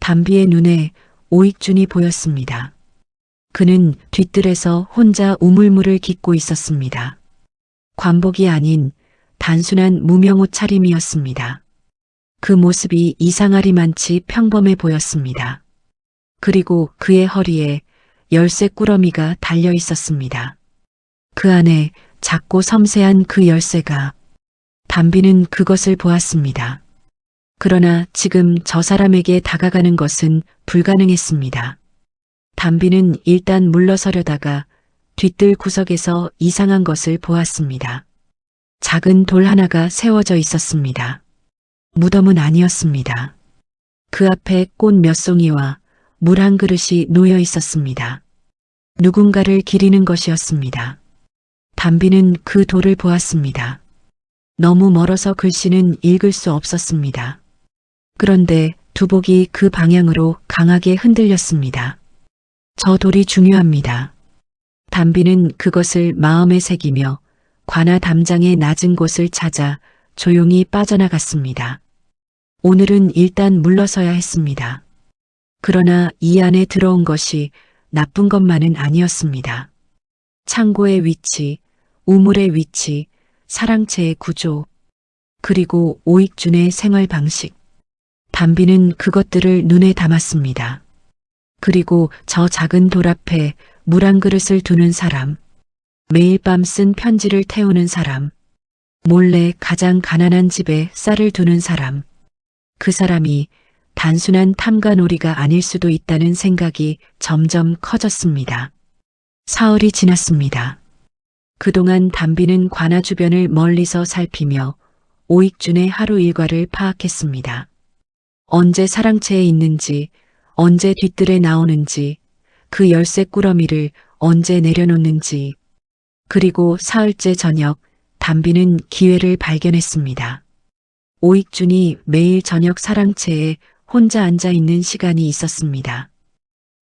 담비의 눈에 오익준이 보였습니다. 그는 뒤뜰에서 혼자 우물물을 깃고 있었습니다. 관복이 아닌 단순한 무명옷 차림이었습니다. 그 모습이 이상하리만치 평범해 보였습니다. 그리고 그의 허리에 열쇠 꾸러미가 달려 있었습니다. 그 안에 작고 섬세한 그 열쇠가 담비는 그것을 보았습니다. 그러나 지금 저 사람에게 다가가는 것은 불가능했습니다. 담비는 일단 물러서려다가 뒤뜰 구석에서 이상한 것을 보았습니다. 작은 돌 하나가 세워져 있었습니다. 무덤은 아니었습니다. 그 앞에 꽃 몇 송이와 물 한 그릇이 놓여 있었습니다. 누군가를 기리는 것이었습니다. 담비는 그 돌을 보았습니다. 너무 멀어서 글씨는 읽을 수 없었습니다. 그런데 두복이 그 방향으로 강하게 흔들렸습니다. 저 돌이 중요합니다. 담비는 그것을 마음에 새기며 관아 담장의 낮은 곳을 찾아 조용히 빠져나갔습니다. 오늘은 일단 물러서야 했습니다. 그러나 이 안에 들어온 것이 나쁜 것만은 아니었습니다. 창고의 위치, 우물의 위치, 사랑채의 구조, 그리고 오익준의 생활 방식. 담비는 그것들을 눈에 담았습니다. 그리고 저 작은 돌 앞에 물 한 그릇을 두는 사람, 매일 밤 쓴 편지를 태우는 사람, 몰래 가장 가난한 집에 쌀을 두는 사람, 그 사람이 단순한 탐관오리가 아닐 수도 있다는 생각이 점점 커졌습니다. 사흘이 지났습니다. 그동안 담비는 관아 주변을 멀리서 살피며 오익준의 하루 일과를 파악했습니다. 언제 사랑채에 있는지, 언제 뒤뜰에 나오는지, 그 열쇠 꾸러미를 언제 내려놓는지, 그리고 사흘째 저녁 담비는 기회를 발견했습니다. 오익준이 매일 저녁 사랑채에 혼자 앉아 있는 시간이 있었습니다.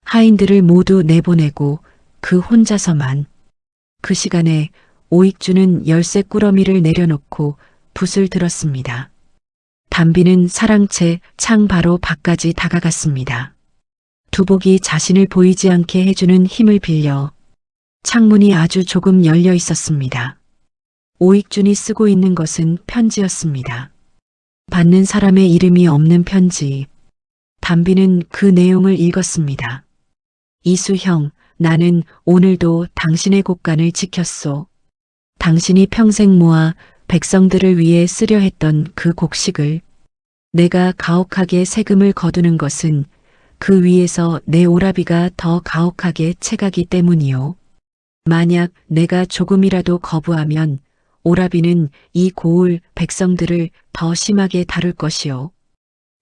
하인들을 모두 내보내고 그 혼자서만. 그 시간에 오익준은 열쇠 꾸러미를 내려놓고 붓을 들었습니다. 담비는 사랑채 창 바로 밖까지 다가갔습니다. 두복이 자신을 보이지 않게 해주는 힘을 빌려 창문이 아주 조금 열려 있었습니다. 오익준이 쓰고 있는 것은 편지였습니다. 받는 사람의 이름이 없는 편지. 담비는 그 내용을 읽었습니다. 이수형, 나는 오늘도 당신의 곳간을 지켰소. 당신이 평생 모아 백성들을 위해 쓰려 했던 그 곡식을 내가 가혹하게 세금을 거두는 것은 그 위에서 내 오라비가 더 가혹하게 채가기 때문이요. 만약 내가 조금이라도 거부하면 오라비는 이 고을 백성들을 더 심하게 다룰 것이요.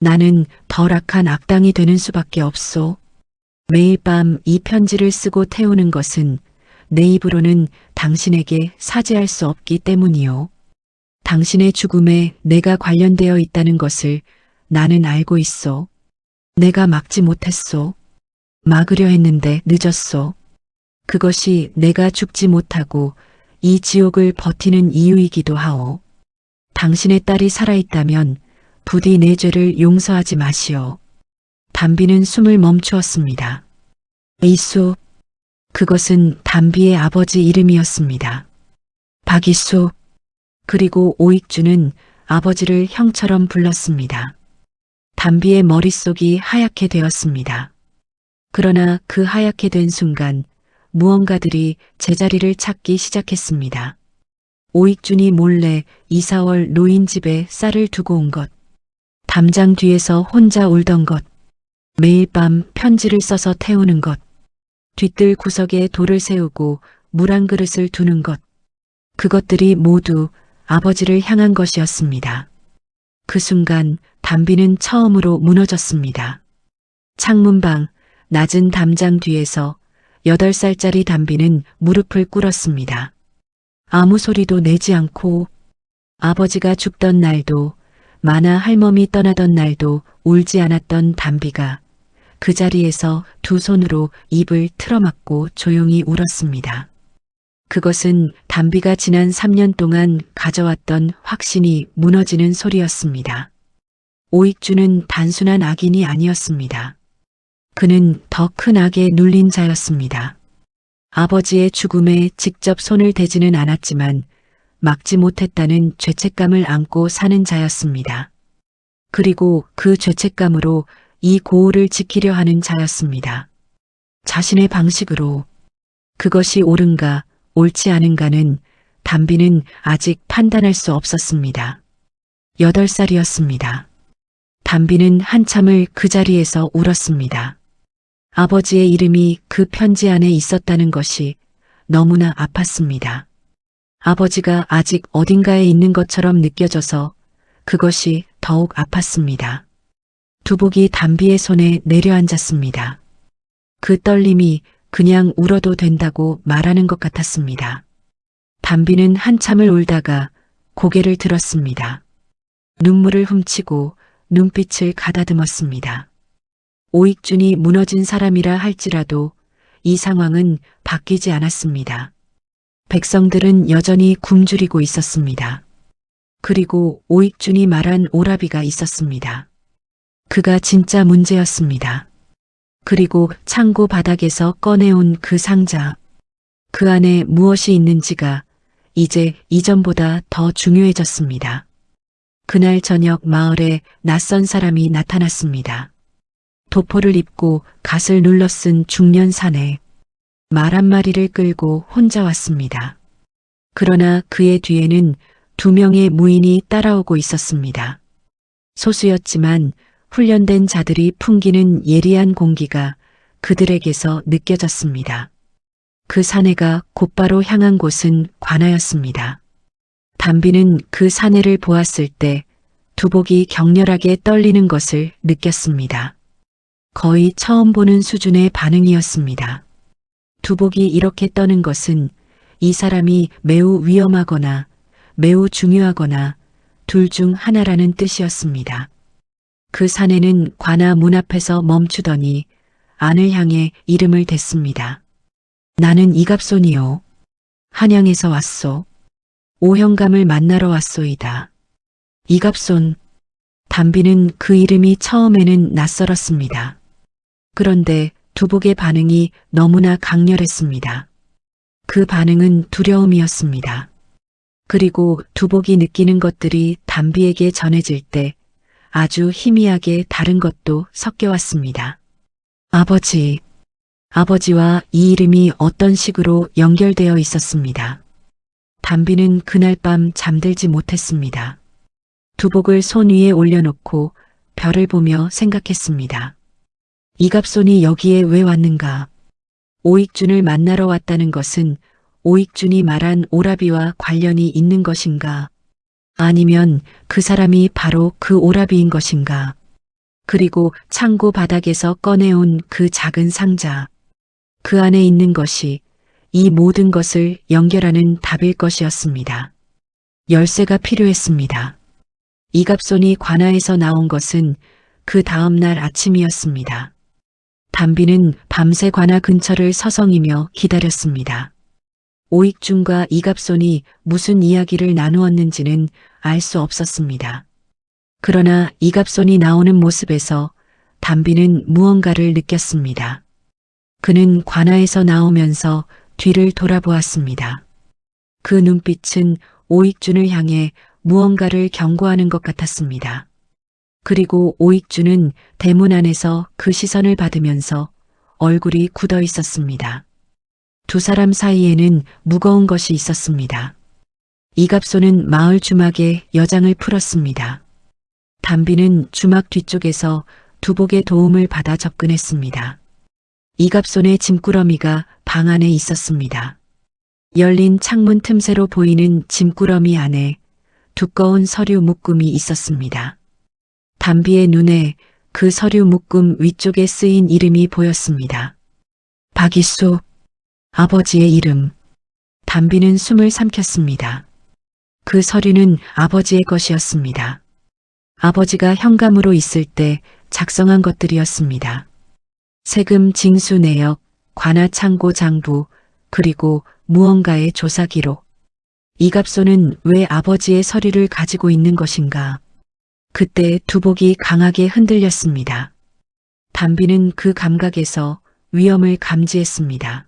나는 덜 악한 악당이 되는 수밖에 없소. 매일 밤 이 편지를 쓰고 태우는 것은 내 입으로는 당신에게 사죄할 수 없기 때문이요. 당신의 죽음에 내가 관련되어 있다는 것을 나는 알고 있소. 내가 막지 못했소. 막으려 했는데 늦었소. 그것이 내가 죽지 못하고 이 지옥을 버티는 이유이기도 하오. 당신의 딸이 살아있다면 부디 내 죄를 용서하지 마시오. 담비는 숨을 멈추었습니다. 이수, 그것은 담비의 아버지 이름이었습니다. 박이수, 그리고 오익주는 아버지를 형처럼 불렀습니다. 담비의 머릿속이 하얗게 되었습니다. 그러나 그 하얗게 된 순간 무언가들이 제자리를 찾기 시작했습니다. 오익준이 몰래 이사월 노인 집에 쌀을 두고 온 것, 담장 뒤에서 혼자 울던 것, 매일 밤 편지를 써서 태우는 것, 뒤뜰 구석에 돌을 세우고 물 한 그릇을 두는 것, 그것들이 모두 아버지를 향한 것이었습니다. 그 순간 담비는 처음으로 무너졌습니다. 창문방 낮은 담장 뒤에서 8살짜리 담비는 무릎을 꿇었습니다. 아무 소리도 내지 않고 아버지가 죽던 날도 마나 할멈이 떠나던 날도 울지 않았던 담비가 그 자리에서 두 손으로 입을 틀어막고 조용히 울었습니다. 그것은 담비가 지난 3년 동안 가져왔던 확신이 무너지는 소리였습니다. 오익주는 단순한 악인이 아니었습니다. 그는 더 큰 악에 눌린 자였습니다. 아버지의 죽음에 직접 손을 대지는 않았지만 막지 못했다는 죄책감을 안고 사는 자였습니다. 그리고 그 죄책감으로 이 고을을 지키려 하는 자였습니다. 자신의 방식으로. 그것이 옳은가 옳지 않은가는 담비는 아직 판단할 수 없었습니다. 8살이었습니다. 담비는 한참을 그 자리에서 울었습니다. 아버지의 이름이 그 편지 안에 있었다는 것이 너무나 아팠습니다. 아버지가 아직 어딘가에 있는 것처럼 느껴져서 그것이 더욱 아팠습니다. 두복이 담비의 손에 내려앉았습니다. 그 떨림이 그냥 울어도 된다고 말하는 것 같았습니다. 담비는 한참을 울다가 고개를 들었습니다. 눈물을 훔치고 눈빛을 가다듬었습니다. 오익준이 무너진 사람이라 할지라도 이 상황은 바뀌지 않았습니다. 백성들은 여전히 굶주리고 있었습니다. 그리고 오익준이 말한 오라비가 있었습니다. 그가 진짜 문제였습니다. 그리고 창고 바닥에서 꺼내온 그 상자, 그 안에 무엇이 있는지가 이제 이전보다 더 중요해졌습니다. 그날 저녁 마을에 낯선 사람이 나타났습니다. 도포를 입고 갓을 눌러 쓴 중년 사내, 말 한 마리를 끌고 혼자 왔습니다. 그러나 그의 뒤에는 2명의 무인이 따라오고 있었습니다. 소수였지만 훈련된 자들이 풍기는 예리한 공기가 그들에게서 느껴졌습니다. 그 사내가 곧바로 향한 곳은 관아였습니다. 담비는 그 사내를 보았을 때 두복이 격렬하게 떨리는 것을 느꼈습니다. 거의 처음 보는 수준의 반응이었습니다. 두복이 이렇게 떠는 것은 이 사람이 매우 위험하거나 매우 중요하거나 둘 중 하나라는 뜻이었습니다. 그 사내는 관아 문 앞에서 멈추더니 안을 향해 이름을 댔습니다. 나는 이갑손이요. 한양에서 왔소. 오형감을 만나러 왔소이다. 이갑손. 담비는 그 이름이 처음에는 낯설었습니다. 그런데 두복의 반응이 너무나 강렬했습니다. 그 반응은 두려움이었습니다. 그리고 두복이 느끼는 것들이 담비에게 전해질 때 아주 희미하게 다른 것도 섞여왔습니다. 아버지. 아버지와 이 이름이 어떤 식으로 연결되어 있었습니다. 담비는 그날 밤 잠들지 못했습니다. 두복을 손 위에 올려놓고 별을 보며 생각했습니다. 이갑손이 여기에 왜 왔는가? 오익준을 만나러 왔다는 것은 오익준이 말한 오라비와 관련이 있는 것인가? 아니면 그 사람이 바로 그 오라비인 것인가? 그리고 창고 바닥에서 꺼내온 그 작은 상자. 그 안에 있는 것이 이 모든 것을 연결하는 답일 것이었습니다. 열쇠가 필요했습니다. 이갑손이 관아에서 나온 것은 그 다음 날 아침이었습니다. 담비는 밤새 관아 근처를 서성이며 기다렸습니다. 오익준과 이갑손이 무슨 이야기를 나누었는지는 알 수 없었습니다. 그러나 이갑손이 나오는 모습에서 담비는 무언가를 느꼈습니다. 그는 관아에서 나오면서 뒤를 돌아보았습니다. 그 눈빛은 오익준을 향해 무언가를 경고하는 것 같았습니다. 그리고 오익준은 대문 안에서 그 시선을 받으면서 얼굴이 굳어 있었습니다. 두 사람 사이에는 무거운 것이 있었습니다. 이갑손은 마을 주막에 여장을 풀었습니다. 담비는 주막 뒤쪽에서 두복의 도움을 받아 접근했습니다. 이갑손의 짐꾸러미가 방 안에 있었습니다. 열린 창문 틈새로 보이는 짐꾸러미 안에 두꺼운 서류 묶음이 있었습니다. 담비의 눈에 그 서류 묶음 위쪽에 쓰인 이름이 보였습니다. 박이수, 아버지의 이름. 담비는 숨을 삼켰습니다. 그 서류는 아버지의 것이었습니다. 아버지가 현감으로 있을 때 작성한 것들이었습니다. 세금 징수 내역, 관아 창고 장부, 그리고 무언가의 조사 기록. 이갑손은 왜 아버지의 서류를 가지고 있는 것인가? 그때 두복이 강하게 흔들렸습니다. 담비는 그 감각에서 위험을 감지했습니다.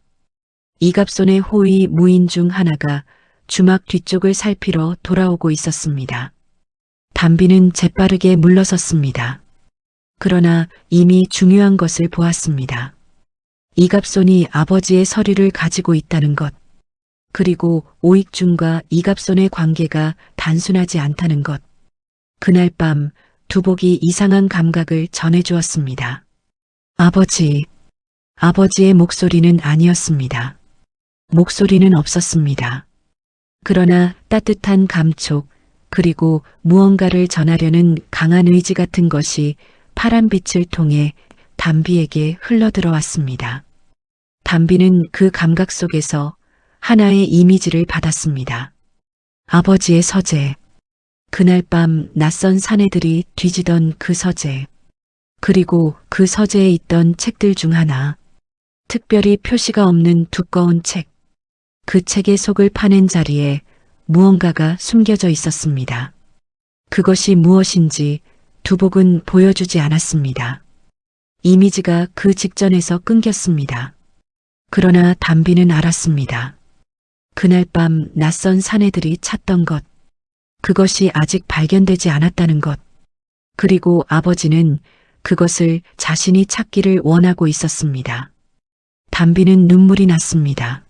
이갑손의 호위 무인 중 하나가 주막 뒤쪽을 살피러 돌아오고 있었습니다. 담비는 재빠르게 물러섰습니다. 그러나 이미 중요한 것을 보았습니다. 이갑손이 아버지의 서류를 가지고 있다는 것, 그리고 오익준과 이갑손의 관계가 단순하지 않다는 것. 그날 밤 두복이 이상한 감각을 전해주었습니다. 아버지의 목소리는 아니었습니다. 목소리는 없었습니다. 그러나 따뜻한 감촉, 그리고 무언가를 전하려는 강한 의지 같은 것이 파란 빛을 통해 담비에게 흘러들어왔습니다. 담비는 그 감각 속에서 하나의 이미지를 받았습니다. 아버지의 서재. 그날 밤 낯선 사내들이 뒤지던 그 서재. 그리고 그 서재에 있던 책들 중 하나. 특별히 표시가 없는 두꺼운 책. 그 책의 속을 파낸 자리에 무언가가 숨겨져 있었습니다. 그것이 무엇인지 두복은 보여주지 않았습니다. 이미지가 그 직전에서 끊겼습니다. 그러나 담비는 알았습니다. 그날 밤 낯선 사내들이 찾던 것, 그것이 아직 발견되지 않았다는 것, 그리고 아버지는 그것을 자신이 찾기를 원하고 있었습니다. 담비는 눈물이 났습니다.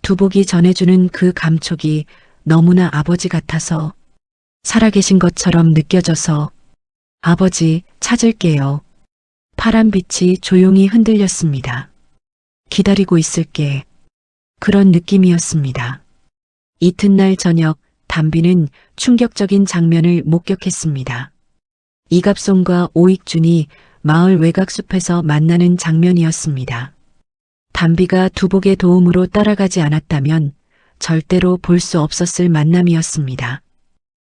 두복이 전해주는 그 감촉이 너무나 아버지 같아서, 살아계신 것처럼 느껴져서, 아버지, 찾을게요. 파란 빛이 조용히 흔들렸습니다. 기다리고 있을게. 그런 느낌이었습니다. 이튿날 저녁 담비는 충격적인 장면을 목격했습니다. 이갑손과 오익준이 마을 외곽숲에서 만나는 장면이었습니다. 담비가 두복의 도움으로 따라가지 않았다면 절대로 볼 수 없었을 만남이었습니다.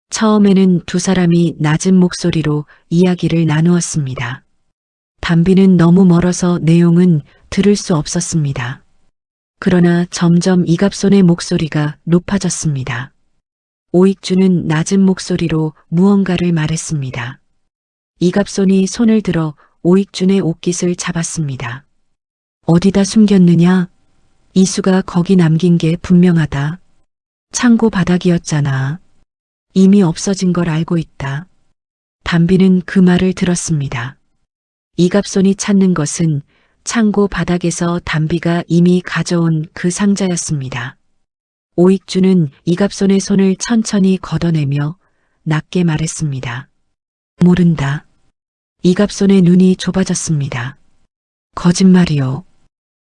처음에는 두 사람이 낮은 목소리로 이야기를 나누었습니다. 담비는 너무 멀어서 내용은 들을 수 없었습니다. 그러나 점점 이갑손의 목소리가 높아졌습니다. 오익준은 낮은 목소리로 무언가를 말했습니다. 이갑손이 손을 들어 오익준의 옷깃을 잡았습니다. 어디다 숨겼느냐? 이수가 거기 남긴 게 분명하다. 창고 바닥이었잖아. 이미 없어진 걸 알고 있다. 담비는 그 말을 들었습니다. 이갑손이 찾는 것은 창고 바닥에서 담비가 이미 가져온 그 상자였습니다. 오익준은 이갑손의 손을 천천히 걷어내며 낮게 말했습니다. 모른다. 이갑손의 눈이 좁아졌습니다. 거짓말이요.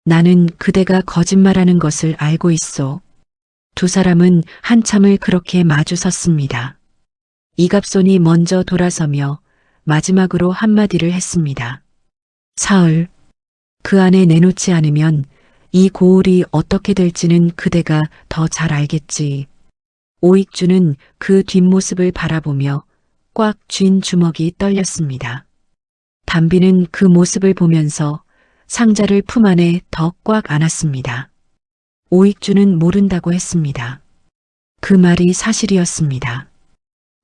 나는 그대가 거짓말하는 것을 알고 있어. 두 사람은 한참을 그렇게 마주 섰습니다. 이갑손이 먼저 돌아서며 마지막으로 한마디를 했습니다. 사흘, 그 안에 내놓지 않으면 이 고을이 어떻게 될지는 그대가 더 잘 알겠지. 오익주는 그 뒷모습을 바라보며 꽉 쥔 주먹이 떨렸습니다. 담비는 그 모습을 보면서 상자를 품 안에 더 꽉 안았습니다. 오익주는 모른다고 했습니다. 그 말이 사실이었습니다.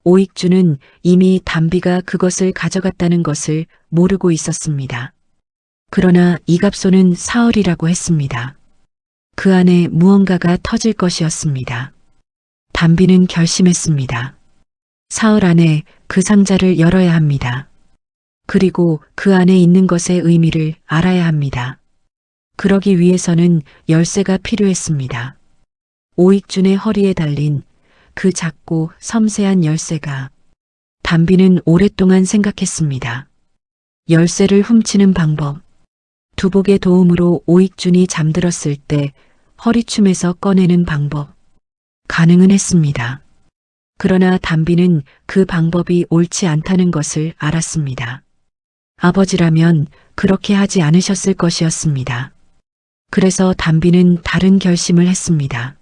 오익주는 이미 담비가 그것을 가져갔다는 것을 모르고 있었습니다. 그러나 이갑소는 사흘이라고 했습니다. 그 안에 무언가가 터질 것이었습니다. 담비는 결심했습니다. 사흘 안에 그 상자를 열어야 합니다. 그리고 그 안에 있는 것의 의미를 알아야 합니다. 그러기 위해서는 열쇠가 필요했습니다. 오익준의 허리에 달린 그 작고 섬세한 열쇠가 담비는 오랫동안 생각했습니다. 열쇠를 훔치는 방법. 두복의 도움으로 오익준이 잠들었을 때 허리춤에서 꺼내는 방법. 가능은 했습니다. 그러나 담비는 그 방법이 옳지 않다는 것을 알았습니다. 아버지라면 그렇게 하지 않으셨을 것이었습니다. 그래서 담비는 다른 결심을 했습니다.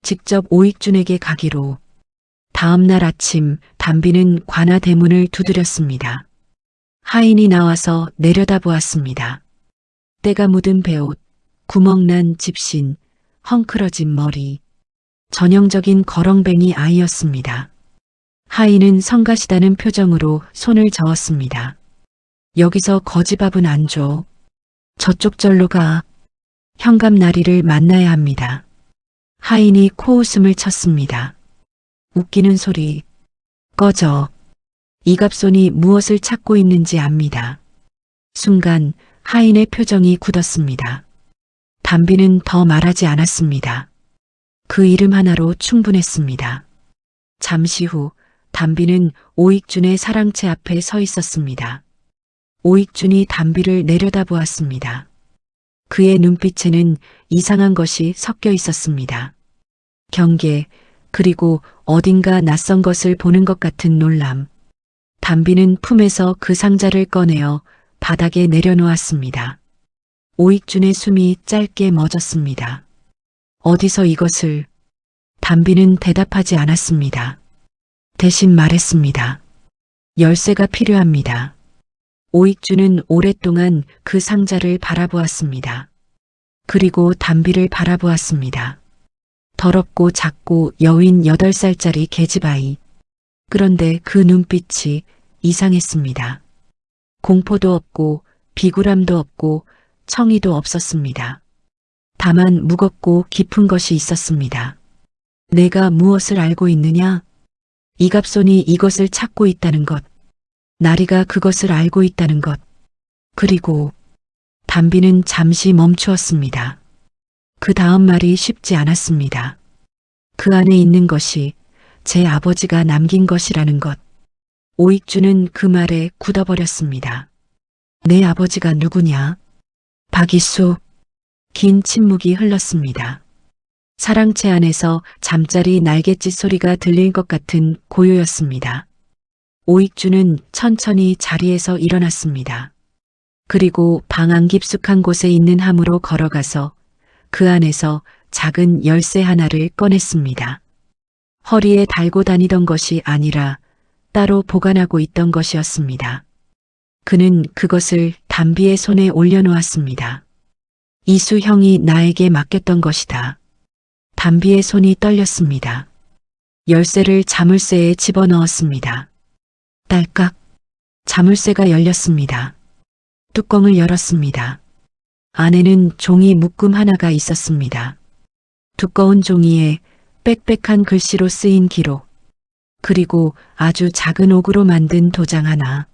직접 오익준에게 가기로. 다음 날 아침 담비는 관아 대문을 두드렸습니다. 하인이 나와서 내려다보았습니다. 때가 묻은 베옷, 구멍난 집신, 헝클어진 머리. 전형적인 거렁뱅이 아이였습니다. 하인은 성가시다는 표정으로 손을 저었습니다. 여기서 거지밥은 안 줘. 저쪽 절로 가. 현감나리를 만나야 합니다. 하인이 코웃음을 쳤습니다. 웃기는 소리. 꺼져. 이갑손이 무엇을 찾고 있는지 압니다. 순간 하인의 표정이 굳었습니다. 담비는 더 말하지 않았습니다. 그 이름 하나로 충분했습니다. 잠시 후 담비는 오익준의 사랑채 앞에 서 있었습니다. 오익준이 담비를 내려다보았습니다. 그의 눈빛에는 이상한 것이 섞여 있었습니다. 경계, 그리고 어딘가 낯선 것을 보는 것 같은 놀람. 담비는 품에서 그 상자를 꺼내어 바닥에 내려놓았습니다. 오익준의 숨이 짧게 멎었습니다. 어디서 이것을? 담비는 대답하지 않았습니다. 대신 말했습니다. 열쇠가 필요합니다. 오익준은 오랫동안 그 상자를 바라보았습니다. 그리고 담비를 바라보았습니다. 더럽고 작고 여윈 8살짜리 계집아이. 그런데 그 눈빛이 이상했습니다. 공포도 없고 비굴함도 없고 청의도 없었습니다. 다만 무겁고 깊은 것이 있었습니다. 내가 무엇을 알고 있느냐? 이갑손이 이것을 찾고 있다는 것. 나리가 그것을 알고 있다는 것. 그리고 담비는 잠시 멈추었습니다. 그 다음 말이 쉽지 않았습니다. 그 안에 있는 것이 제 아버지가 남긴 것이라는 것. 오익주는 그 말에 굳어버렸습니다. 내 아버지가 누구냐? 박이수. 긴 침묵이 흘렀습니다. 사랑채 안에서 잠자리 날갯짓 소리가 들릴 것 같은 고요였습니다. 오익주는 천천히 자리에서 일어났습니다. 그리고 방 안 깊숙한 곳에 있는 함으로 걸어가서 그 안에서 작은 열쇠 하나를 꺼냈습니다. 허리에 달고 다니던 것이 아니라 따로 보관하고 있던 것이었습니다. 그는 그것을 담비의 손에 올려놓았습니다. 이수 형이 나에게 맡겼던 것이다. 담비의 손이 떨렸습니다. 열쇠를 자물쇠에 집어넣었습니다. 딸깍. 자물쇠가 열렸습니다. 뚜껑을 열었습니다. 안에는 종이 묶음 하나가 있었습니다. 두꺼운 종이에 빽빽한 글씨로 쓰인 기록. 그리고 아주 작은 옥으로 만든 도장 하나.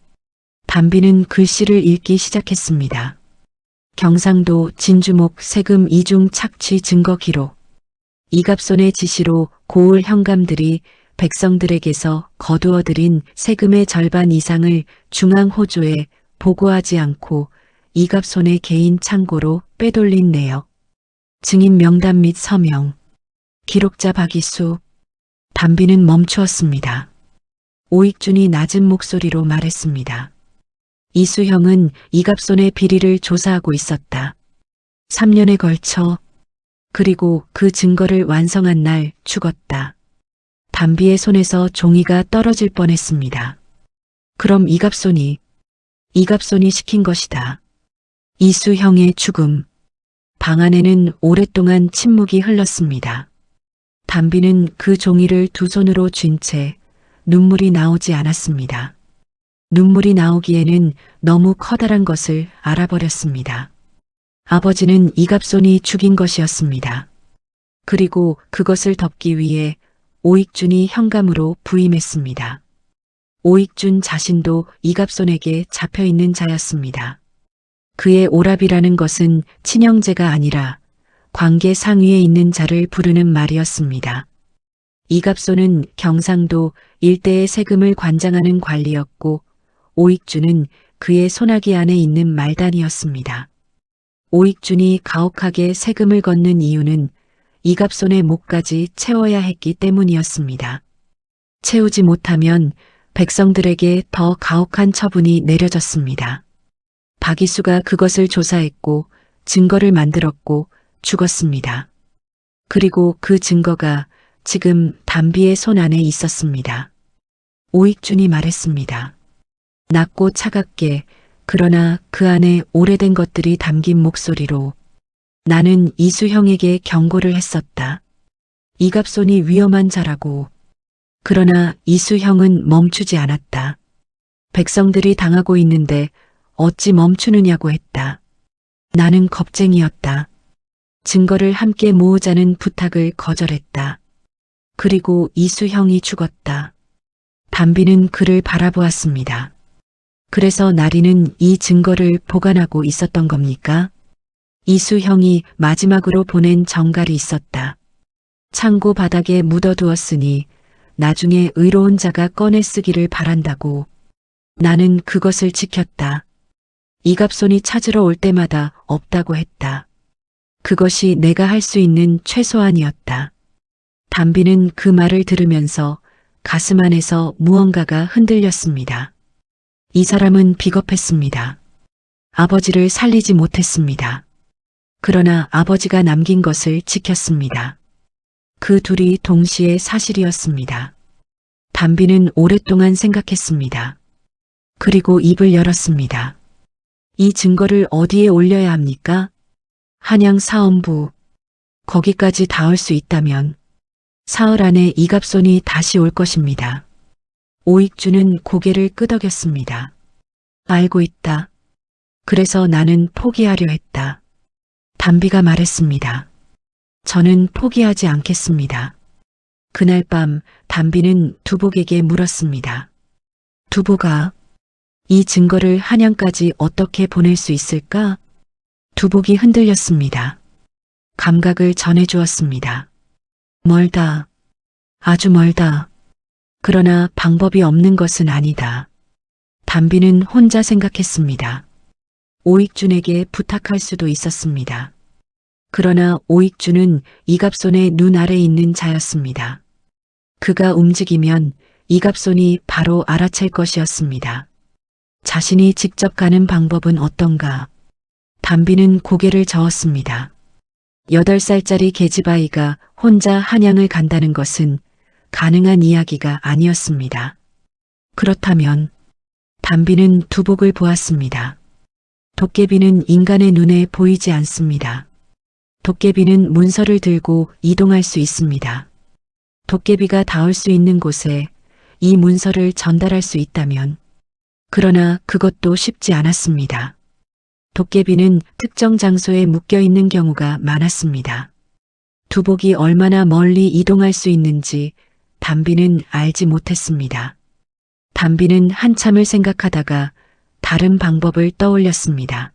담비는 글씨를 읽기 시작했습니다. 경상도 진주목 세금 이중 착취 증거 기록. 이갑손의 지시로 고을 현감들이 백성들에게서 거두어들인 세금의 절반 이상을 중앙호조에 보고하지 않고 이갑손의 개인 창고로 빼돌린 내역, 증인 명단 및 서명, 기록자 박이수, 담비는 멈추었습니다. 오익준이 낮은 목소리로 말했습니다. 이수형은 이갑손의 비리를 조사하고 있었다. 3년에 걸쳐, 그리고 그 증거를 완성한 날 죽었다. 담비의 손에서 종이가 떨어질 뻔했습니다. 그럼 이갑손이 시킨 것이다. 이수형의 죽음. 방 안에는 오랫동안 침묵이 흘렀습니다. 담비는 그 종이를 두 손으로 쥔 채 눈물이 나오지 않았습니다. 눈물이 나오기에는 너무 커다란 것을 알아버렸습니다. 아버지는 이갑손이 죽인 것이었습니다. 그리고 그것을 덮기 위해 오익준이 현감으로 부임했습니다. 오익준 자신도 이갑손에게 잡혀있는 자였습니다. 그의 오랍이라는 것은 친형제가 아니라 관계 상위에 있는 자를 부르는 말이었습니다. 이갑손은 경상도 일대의 세금을 관장하는 관리였고 오익준은 그의 손아귀 안에 있는 말단이었습니다. 오익준이 가혹하게 세금을 걷는 이유는 이갑손의 목까지 채워야 했기 때문이었습니다. 채우지 못하면 백성들에게 더 가혹한 처분이 내려졌습니다. 박이수가 그것을 조사했고 증거를 만들었고 죽었습니다. 그리고 그 증거가 지금 담비의 손 안에 있었습니다. 오익준이 말했습니다. 낮고 차갑게 그러나 그 안에 오래된 것들이 담긴 목소리로 나는 이수형에게 경고를 했었다. 이갑손이 위험한 자라고. 그러나 이수형은 멈추지 않았다. 백성들이 당하고 있는데 어찌 멈추느냐고 했다. 나는 겁쟁이였다. 증거를 함께 모으자는 부탁을 거절했다. 그리고 이수형이 죽었다. 담비는 그를 바라보았습니다. 그래서 나리는 이 증거를 보관하고 있었던 겁니까? 이수형이 마지막으로 보낸 정갈이 있었다. 창고 바닥에 묻어두었으니 나중에 의로운 자가 꺼내 쓰기를 바란다고. 나는 그것을 지켰다. 이갑손이 찾으러 올 때마다 없다고 했다. 그것이 내가 할 수 있는 최소한이었다. 담비는 그 말을 들으면서 가슴 안에서 무언가가 흔들렸습니다. 이 사람은 비겁했습니다. 아버지를 살리지 못했습니다. 그러나 아버지가 남긴 것을 지켰습니다. 그 둘이 동시에 사실이었습니다. 담비는 오랫동안 생각했습니다. 그리고 입을 열었습니다. 이 증거를 어디에 올려야 합니까? 한양 사헌부. 거기까지 닿을 수 있다면 사흘 안에 이갑손이 다시 올 것입니다. 오익준은 고개를 끄덕였습니다. 알고 있다. 그래서 나는 포기하려 했다. 담비가 말했습니다. 저는 포기하지 않겠습니다. 그날 밤 담비는 두복에게 물었습니다. 두복아, 이 증거를 한양까지 어떻게 보낼 수 있을까? 두복이 흔들렸습니다. 감각을 전해주었습니다. 멀다. 아주 멀다. 그러나 방법이 없는 것은 아니다. 담비는 혼자 생각했습니다. 오익준에게 부탁할 수도 있었습니다. 그러나 오익준은 이갑손의 눈 아래 있는 자였습니다. 그가 움직이면 이갑손이 바로 알아챌 것이었습니다. 자신이 직접 가는 방법은 어떤가? 담비는 고개를 저었습니다. 8살짜리 계집아이가 혼자 한양을 간다는 것은 가능한 이야기가 아니었습니다. 그렇다면 담비는 두복을 보았습니다. 도깨비는 인간의 눈에 보이지 않습니다. 도깨비는 문서를 들고 이동할 수 있습니다. 도깨비가 닿을 수 있는 곳에 이 문서를 전달할 수 있다면, 그러나 그것도 쉽지 않았습니다. 도깨비는 특정 장소에 묶여 있는 경우가 많았습니다. 두복이 얼마나 멀리 이동할 수 있는지 담비는 알지 못했습니다. 담비는 한참을 생각하다가 다른 방법을 떠올렸습니다.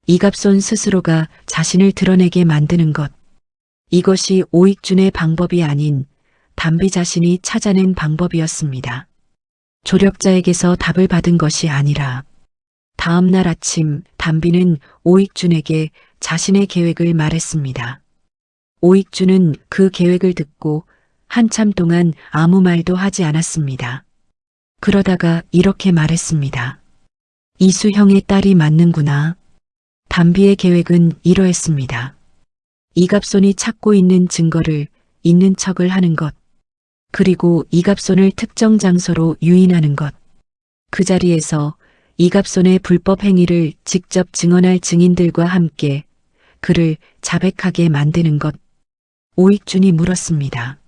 이갑손 스스로가 자신을 드러내게 만드는 것. 이것이 오익준의 방법이 아닌 담비 자신이 찾아낸 방법이었습니다. 조력자에게서 답을 받은 것이 아니라 다음 날 아침 담비는 오익준에게 자신의 계획을 말했습니다. 오익준은 그 계획을 듣고 한참 동안 아무 말도 하지 않았습니다. 그러다가 이렇게 말했습니다. 이수 형의 딸이 맞는구나. 담비의 계획은 이러했습니다. 이갑손이 찾고 있는 증거를 있는 척을 하는 것, 그리고 이갑손을 특정 장소로 유인하는 것, 그 자리에서 이갑손의 불법 행위를 직접 증언할 증인들과 함께 그를 자백하게 만드는 것. 오익준이 물었습니다.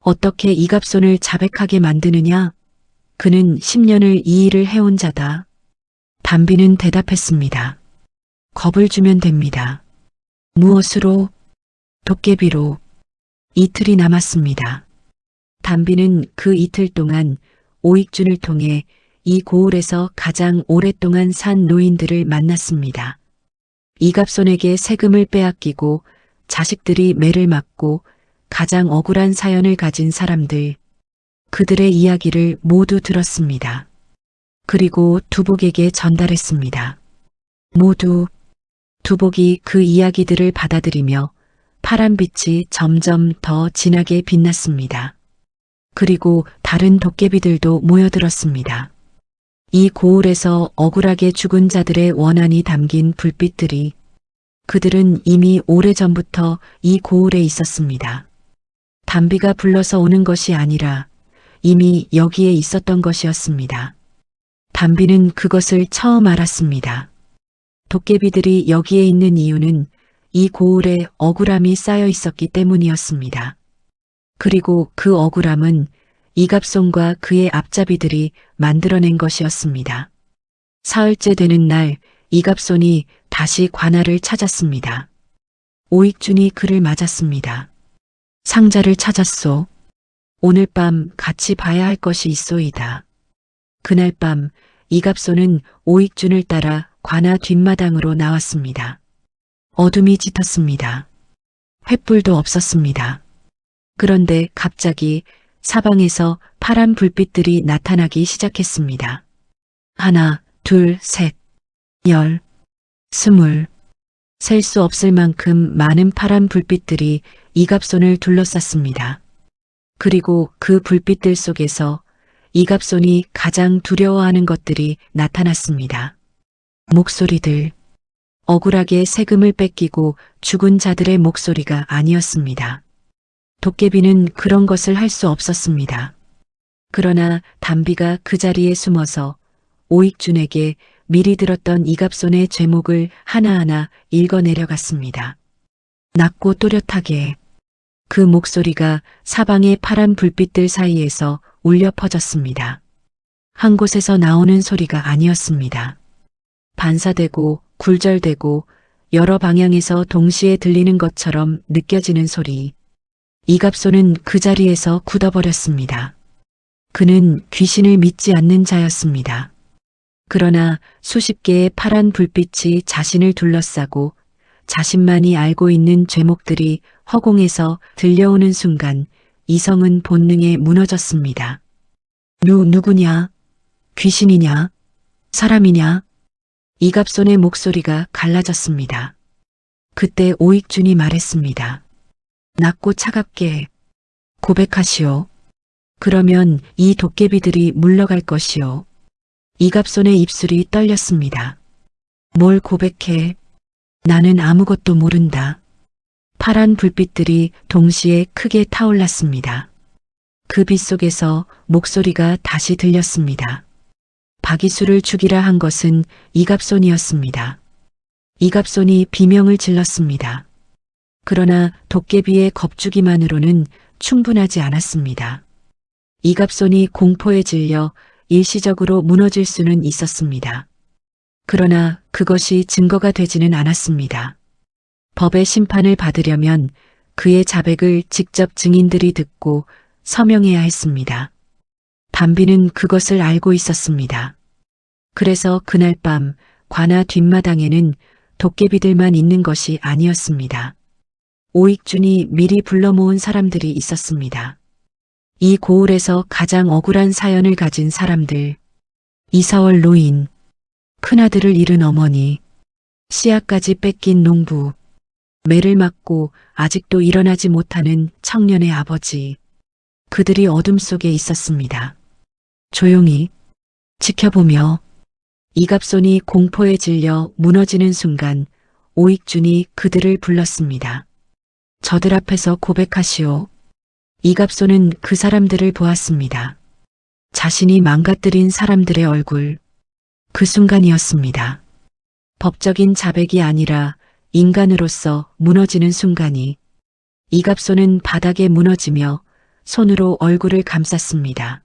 어떻게 이갑손을 자백하게 만드느냐? 그는 10년을 이 일을 해온 자다. 담비는 대답했습니다. 겁을 주면 됩니다. 무엇으로? 도깨비로. 이틀이 남았습니다. 담비는 그 이틀 동안 오익준을 통해 이 고을에서 가장 오랫동안 산 노인들을 만났습니다. 이갑손에게 세금을 빼앗기고 자식들이 매를 맞고 가장 억울한 사연을 가진 사람들, 그들의 이야기를 모두 들었습니다. 그리고 두복에게 전달했습니다. 모두 두복이 그 이야기들을 받아들이며 파란빛이 점점 더 진하게 빛났습니다. 그리고 다른 도깨비들도 모여들었습니다. 이 고을에서 억울하게 죽은 자들의 원한이 담긴 불빛들이, 그들은 이미 오래전부터 이 고을에 있었습니다. 담비가 불러서 오는 것이 아니라 이미 여기에 있었던 것이었습니다. 담비는 그것을 처음 알았습니다. 도깨비들이 여기에 있는 이유는 이 고을에 억울함이 쌓여 있었기 때문이었습니다. 그리고 그 억울함은 이갑손과 그의 앞잡이들이 만들어낸 것이었습니다. 사흘째 되는 날 이갑손이 다시 관아를 찾았습니다. 오익준이 그를 맞았습니다. 상자를 찾았소. 오늘 밤 같이 봐야 할 것이 있소이다. 그날 밤 이갑손은 오익준을 따라 관아 뒷마당으로 나왔습니다. 어둠이 짙었습니다. 횃불도 없었습니다. 그런데 갑자기 사방에서 파란 불빛들이 나타나기 시작했습니다. 하나, 둘, 셋, 열, 스물. 셀 수 없을 만큼 많은 파란 불빛들이 이갑손을 둘러쌌습니다. 그리고 그 불빛들 속에서 이갑손이 가장 두려워하는 것들이 나타났습니다. 목소리들. 억울하게 세금을 뺏기고 죽은 자들의 목소리가 아니었습니다. 도깨비는 그런 것을 할 수 없었습니다. 그러나 담비가 그 자리에 숨어서 오익준에게 미리 들었던 이갑손의 죄목을 하나하나 읽어내려갔습니다. 낮고 또렷하게. 그 목소리가 사방의 파란 불빛들 사이에서 울려 퍼졌습니다. 한 곳에서 나오는 소리가 아니었습니다. 반사되고 굴절되고 여러 방향에서 동시에 들리는 것처럼 느껴지는 소리. 이갑손은 그 자리에서 굳어버렸습니다. 그는 귀신을 믿지 않는 자였습니다. 그러나 수십 개의 파란 불빛이 자신을 둘러싸고 자신만이 알고 있는 죄목들이 허공에서 들려오는 순간 이성은 본능에 무너졌습니다. 누구냐? 귀신이냐? 사람이냐? 이갑손의 목소리가 갈라졌습니다. 그때 오익준이 말했습니다. 낮고 차갑게 고백하시오. 그러면 이 도깨비들이 물러갈 것이오. 이갑손의 입술이 떨렸습니다. 뭘 고백해? 나는 아무것도 모른다. 파란 불빛들이 동시에 크게 타올랐습니다. 그 빛 속에서 목소리가 다시 들렸습니다. 박이수를 죽이라 한 것은 이갑손이었습니다. 이갑손이 비명을 질렀습니다. 그러나 도깨비의 겁주기만으로는 충분하지 않았습니다. 이갑손이 공포에 질려 일시적으로 무너질 수는 있었습니다. 그러나 그것이 증거가 되지는 않았습니다. 법의 심판을 받으려면 그의 자백을 직접 증인들이 듣고 서명해야 했습니다. 담비는 그것을 알고 있었습니다. 그래서 그날 밤 관아 뒷마당에는 도깨비들만 있는 것이 아니었습니다. 오익준이 미리 불러 모은 사람들이 있었습니다. 이 고을에서 가장 억울한 사연을 가진 사람들, 이사월 노인, 큰아들을 잃은 어머니, 씨앗까지 뺏긴 농부, 매를 맞고 아직도 일어나지 못하는 청년의 아버지. 그들이 어둠 속에 있었습니다. 조용히 지켜보며 이갑손이 공포에 질려 무너지는 순간 오익준이 그들을 불렀습니다. 저들 앞에서 고백하시오. 이갑손은 그 사람들을 보았습니다. 자신이 망가뜨린 사람들의 얼굴. 그 순간이었습니다. 법적인 자백이 아니라 인간으로서 무너지는 순간이. 이갑손은 바닥에 무너지며 손으로 얼굴을 감쌌습니다.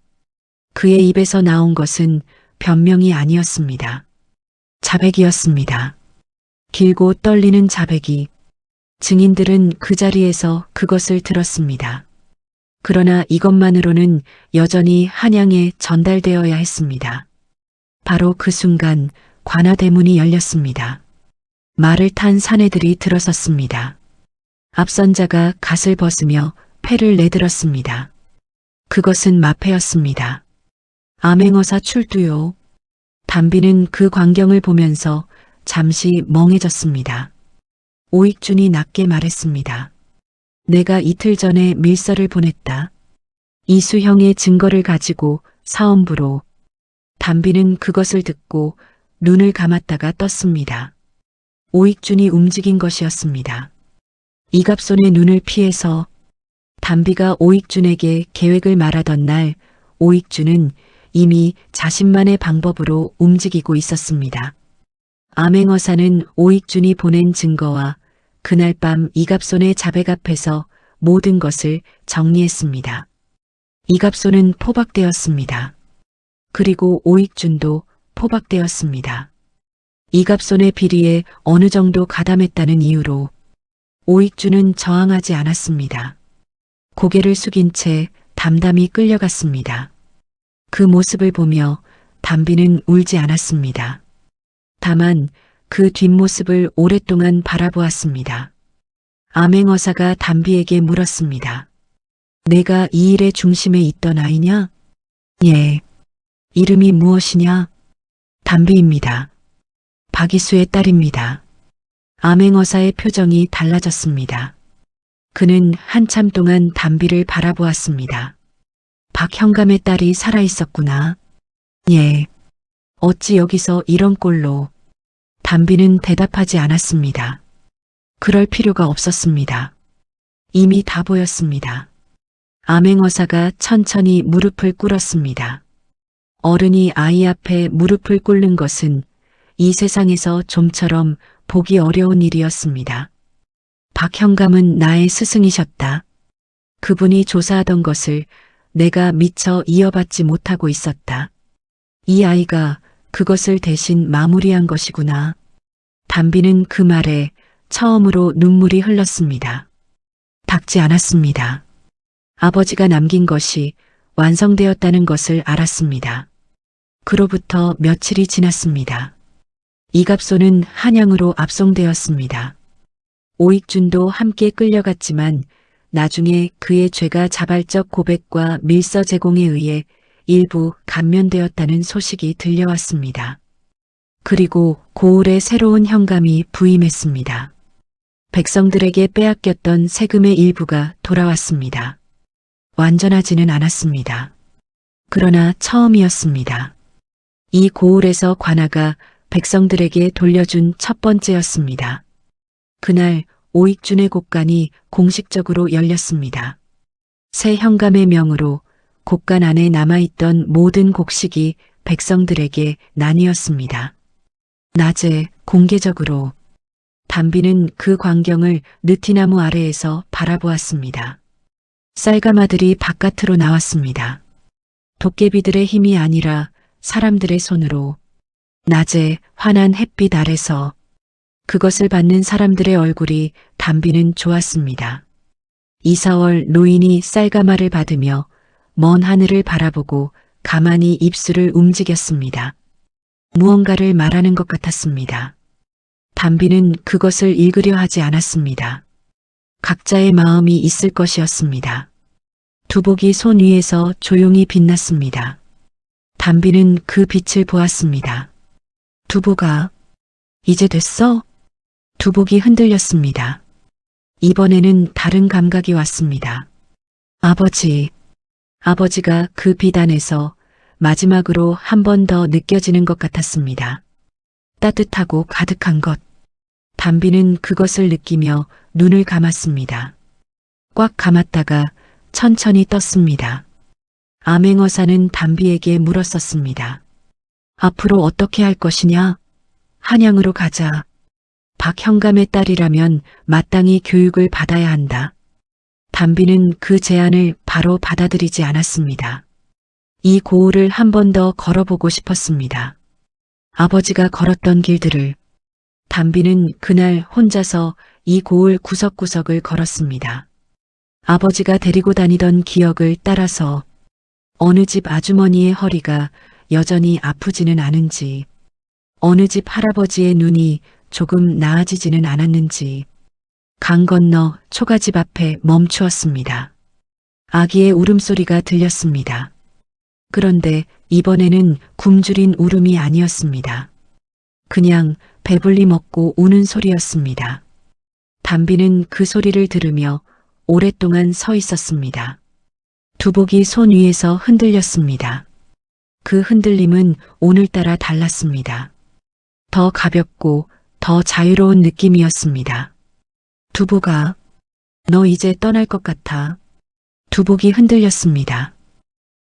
그의 입에서 나온 것은 변명이 아니었습니다. 자백이었습니다. 길고 떨리는 자백이. 증인들은 그 자리에서 그것을 들었습니다. 그러나 이것만으로는 여전히 한양에 전달되어야 했습니다. 바로 그 순간 관아대문이 열렸습니다. 말을 탄 사내들이 들어섰습니다. 앞선 자가 갓을 벗으며 패를 내들었습니다. 그것은 마패였습니다. 암행어사 출두요. 담비는 그 광경을 보면서 잠시 멍해졌습니다. 오익준이 낮게 말했습니다. 내가 이틀 전에 밀서를 보냈다. 이수형의 증거를 가지고 사헌부로. 담비는 그것을 듣고 눈을 감았다가 떴습니다. 오익준이 움직인 것이었습니다. 이갑손의 눈을 피해서. 담비가 오익준에게 계획을 말하던 날 오익준은 이미 자신만의 방법으로 움직이고 있었습니다. 암행어사는 오익준이 보낸 증거와 그날 밤 이갑손의 자백 앞에서 모든 것을 정리했습니다. 이갑손은 포박되었습니다. 그리고 오익준도 포박되었습니다. 이갑손의 비리에 어느 정도 가담했다는 이유로 오익준은 저항하지 않았습니다. 고개를 숙인 채 담담히 끌려갔습니다. 그 모습을 보며 담비는 울지 않았습니다. 다만 그 뒷모습을 오랫동안 바라보았습니다. 암행어사가 담비에게 물었습니다. 내가 이 일의 중심에 있던 아이냐? 예. 이름이 무엇이냐? 담비입니다. 박이수의 딸입니다. 암행어사의 표정이 달라졌습니다. 그는 한참 동안 담비를 바라보았습니다. 박형감의 딸이 살아있었구나. 예. 어찌 여기서 이런 꼴로. 담비는 대답하지 않았습니다. 그럴 필요가 없었습니다. 이미 다 보였습니다. 암행어사가 천천히 무릎을 꿇었습니다. 어른이 아이 앞에 무릎을 꿇는 것은 이 세상에서 좀처럼 보기 어려운 일이었습니다. 박형감은 나의 스승이셨다. 그분이 조사하던 것을 내가 미처 이어받지 못하고 있었다. 이 아이가 그것을 대신 마무리한 것이구나. 담비는 그 말에 처음으로 눈물이 흘렀습니다. 닦지 않았습니다. 아버지가 남긴 것이 완성되었다는 것을 알았습니다. 그로부터 며칠이 지났습니다. 이갑손은 한양으로 압송되었습니다. 오익준도 함께 끌려갔지만 나중에 그의 죄가 자발적 고백과 밀서 제공에 의해 일부 감면되었다는 소식이 들려왔습니다. 그리고 고을의 새로운 현감이 부임했습니다. 백성들에게 빼앗겼던 세금의 일부가 돌아왔습니다. 완전하지는 않았습니다. 그러나 처음이었습니다. 이 고을에서 관아가 백성들에게 돌려준 첫 번째였습니다. 그날 오익준의 곡간이 공식적으로 열렸습니다. 새 현감의 명으로 곡간 안에 남아있던 모든 곡식이 백성들에게 나뉘었습니다. 낮에 공개적으로. 담비는 그 광경을 느티나무 아래에서 바라보았습니다. 쌀가마들이 바깥으로 나왔습니다. 도깨비들의 힘이 아니라 사람들의 손으로. 낮에 환한 햇빛 아래서. 그것을 받는 사람들의 얼굴이 담비는 좋았습니다. 이사월 노인이 쌀가마를 받으며 먼 하늘을 바라보고 가만히 입술을 움직였습니다. 무언가를 말하는 것 같았습니다. 담비는 그것을 읽으려 하지 않았습니다. 각자의 마음이 있을 것이었습니다. 두복이 손 위에서 조용히 빛났습니다. 담비는 그 빛을 보았습니다. 두보가, 이제 됐어? 두복이 흔들렸습니다. 이번에는 다른 감각이 왔습니다. 아버지, 아버지가 그 비단에서 마지막으로 한 번 더 느껴지는 것 같았습니다. 따뜻하고 가득한 것. 담비는 그것을 느끼며 눈을 감았습니다. 꽉 감았다가 천천히 떴습니다. 암행어사는 담비에게 물었었습니다. 앞으로 어떻게 할 것이냐? 한양으로 가자. 박 현감의 딸이라면 마땅히 교육을 받아야 한다. 담비는 그 제안을 바로 받아들이지 않았습니다. 이 고을을 한 번 더 걸어보고 싶었습니다. 아버지가 걸었던 길들을. 담비는 그날 혼자서 이 고을 구석구석을 걸었습니다. 아버지가 데리고 다니던 기억을 따라서 어느 집 아주머니의 허리가 여전히 아프지는 않은지, 어느 집 할아버지의 눈이 조금 나아지지는 않았는지, 강 건너 초가집 앞에 멈추었습니다. 아기의 울음소리가 들렸습니다. 그런데 이번에는 굶주린 울음이 아니었습니다. 그냥 배불리 먹고 우는 소리였습니다. 담비는 그 소리를 들으며 오랫동안 서 있었습니다. 두복이 손 위에서 흔들렸습니다. 그 흔들림은 오늘따라 달랐습니다. 더 가볍고 더 자유로운 느낌이었습니다. 두보가, 너 이제 떠날 것 같아. 두복이 흔들렸습니다.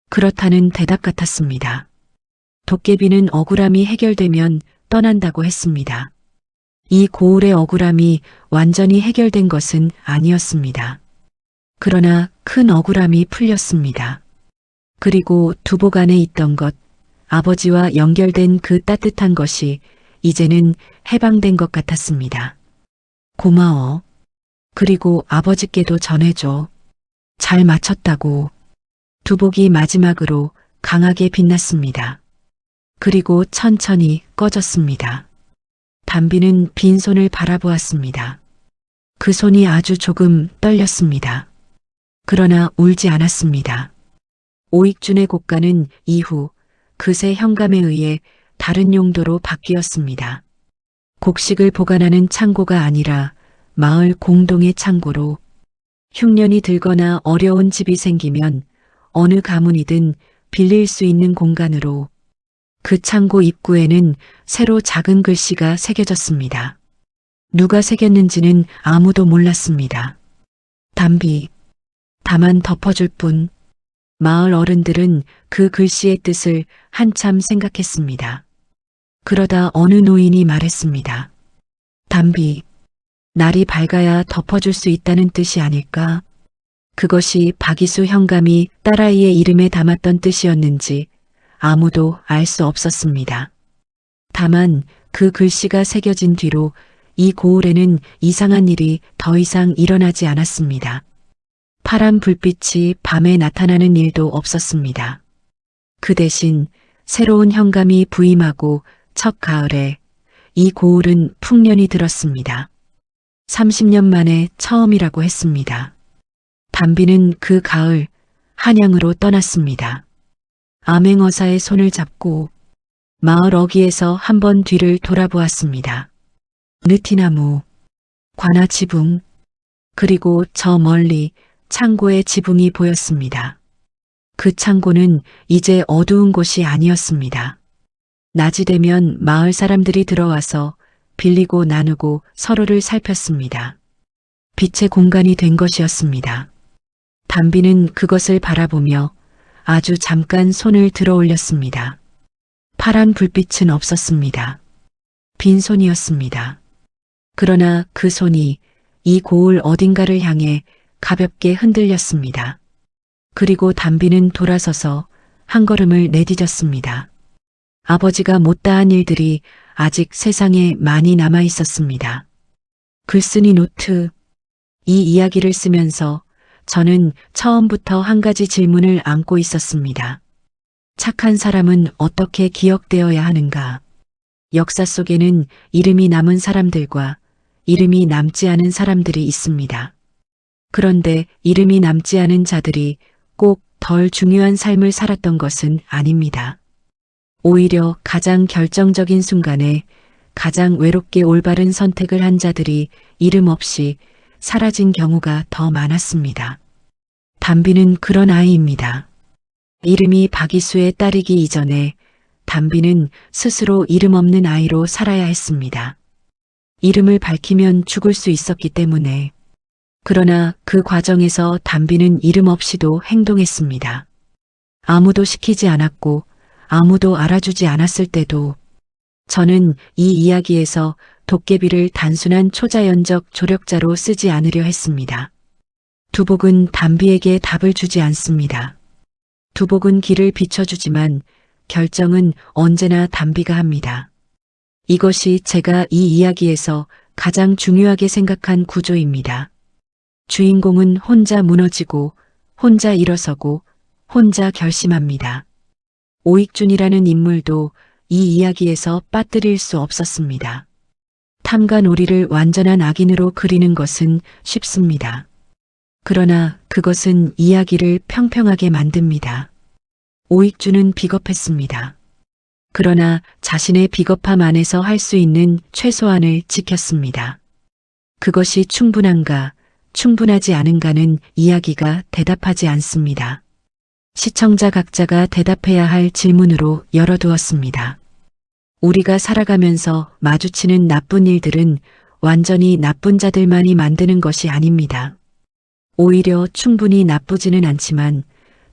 그렇다는 대답 같았습니다. 도깨비는 억울함이 해결되면 떠난다고 했습니다. 이 고을의 억울함이 완전히 해결된 것은 아니었습니다. 그러나 큰 억울함이 풀렸습니다. 그리고 두복 안에 있던 것, 아버지와 연결된 그 따뜻한 것이 이제는 해방된 것 같았습니다. 고마워. 그리고 아버지께도 전해줘. 잘 마쳤다고. 두복이 마지막으로 강하게 빛났습니다. 그리고 천천히 꺼졌습니다. 담비는 빈손을 바라보았습니다. 그 손이 아주 조금 떨렸습니다. 그러나 울지 않았습니다. 오익준의 곡간은 이후 그새 현감에 의해 다른 용도로 바뀌었습니다. 곡식을 보관하는 창고가 아니라 마을 공동의 창고로, 흉년이 들거나 어려운 집이 생기면 어느 가문이든 빌릴 수 있는 공간으로, 그 창고 입구에는 새로 작은 글씨가 새겨졌습니다. 누가 새겼는지는 아무도 몰랐습니다. 담비. 다만 덮어줄 뿐. 마을 어른들은 그 글씨의 뜻을 한참 생각했습니다. 그러다 어느 노인이 말했습니다. 담비. 날이 밝아야 덮어줄 수 있다는 뜻이 아닐까? 그것이 박이수 현감이 딸아이의 이름에 담았던 뜻이었는지 아무도 알 수 없었습니다. 다만 그 글씨가 새겨진 뒤로 이 고을에는 이상한 일이 더 이상 일어나지 않았습니다. 파란 불빛이 밤에 나타나는 일도 없었습니다. 그 대신 새로운 현감이 부임하고 첫 가을에 이 고을은 풍년이 들었습니다. 30년 만에 처음이라고 했습니다. 담비는 그 가을 한양으로 떠났습니다. 암행어사의 손을 잡고 마을 어귀에서 한번 뒤를 돌아보았습니다. 느티나무, 관아 지붕, 그리고 저 멀리 창고의 지붕이 보였습니다. 그 창고는 이제 어두운 곳이 아니었습니다. 낮이 되면 마을 사람들이 들어와서 빌리고 나누고 서로를 살폈습니다. 빛의 공간이 된 것이었습니다. 담비는 그것을 바라보며 아주 잠깐 손을 들어 올렸습니다. 파란 불빛은 없었습니다. 빈손이었습니다. 그러나 그 손이 이 고을 어딘가를 향해 가볍게 흔들렸습니다. 그리고 담비는 돌아서서 한 걸음을 내디뎠습니다. 아버지가 못다한 일들이 아직 세상에 많이 남아 있었습니다. 글쓴이 노트. 이 이야기를 쓰면서 저는 처음부터 한 가지 질문을 안고 있었습니다. 착한 사람은 어떻게 기억되어야 하는가? 역사 속에는 이름이 남은 사람들과 이름이 남지 않은 사람들이 있습니다. 그런데 이름이 남지 않은 자들이 꼭 덜 중요한 삶을 살았던 것은 아닙니다. 오히려 가장 결정적인 순간에 가장 외롭게 올바른 선택을 한 자들이 이름 없이 사라진 경우가 더 많았습니다. 담비는 그런 아이입니다. 이름이 박이수의 딸이기 이전에 담비는 스스로 이름 없는 아이로 살아야 했습니다. 이름을 밝히면 죽을 수 있었기 때문에. 그러나 그 과정에서 담비는 이름 없이도 행동했습니다. 아무도 시키지 않았고 아무도 알아주지 않았을 때도. 저는 이 이야기에서 도깨비를 단순한 초자연적 조력자로 쓰지 않으려 했습니다. 두복은 담비에게 답을 주지 않습니다. 두복은 길을 비춰주지만 결정은 언제나 담비가 합니다. 이것이 제가 이 이야기에서 가장 중요하게 생각한 구조입니다. 주인공은 혼자 무너지고 혼자 일어서고 혼자 결심합니다. 오익준이라는 인물도 이 이야기에서 빠뜨릴 수 없었습니다. 탐관오리를 완전한 악인으로 그리는 것은 쉽습니다. 그러나 그것은 이야기를 평평하게 만듭니다. 오익준은 비겁했습니다. 그러나 자신의 비겁함 안에서 할 수 있는 최소한을 지켰습니다. 그것이 충분한가, 충분하지 않은가는 이야기가 대답하지 않습니다. 시청자 각자가 대답해야 할 질문으로 열어두었습니다. 우리가 살아가면서 마주치는 나쁜 일들은 완전히 나쁜 자들만이 만드는 것이 아닙니다. 오히려 충분히 나쁘지는 않지만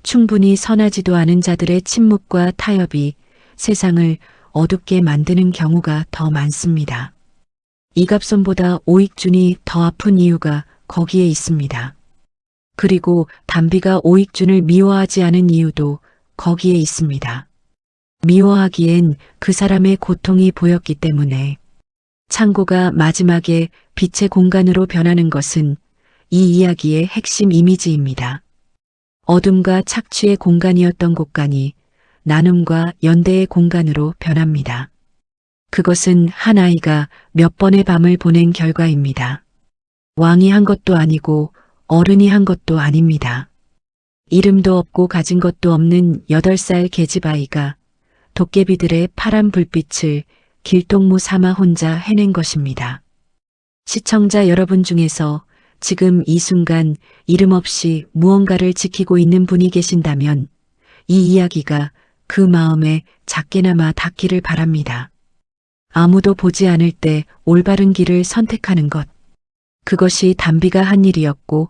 충분히 선하지도 않은 자들의 침묵과 타협이 세상을 어둡게 만드는 경우가 더 많습니다. 이갑선보다 오익준이 더 아픈 이유가 거기에 있습니다. 그리고 담비가 오익준을 미워하지 않은 이유도 거기에 있습니다. 미워하기엔 그 사람의 고통이 보였기 때문에. 창고가 마지막에 빛의 공간으로 변하는 것은 이 이야기의 핵심 이미지입니다. 어둠과 착취의 공간이었던 곳간이 나눔과 연대의 공간으로 변합니다. 그것은 한 아이가 몇 번의 밤을 보낸 결과입니다. 왕이 한 것도 아니고 어른이 한 것도 아닙니다. 이름도 없고 가진 것도 없는 8살 계집아이가 도깨비들의 파란 불빛을 길동무 삼아 혼자 해낸 것입니다. 시청자 여러분 중에서 지금 이 순간 이름 없이 무언가를 지키고 있는 분이 계신다면 이 이야기가 그 마음에 작게나마 닿기를 바랍니다. 아무도 보지 않을 때 올바른 길을 선택하는 것. 그것이 담비가 한 일이었고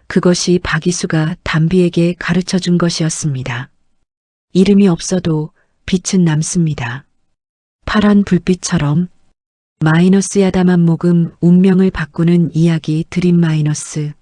그것이 박이수가 담비에게 가르쳐 준 것이었습니다. 이름이 없어도 빛은 남습니다. 파란 불빛처럼. 마이너스 야담한 모금 운명을 바꾸는 이야기 드림 마이너스.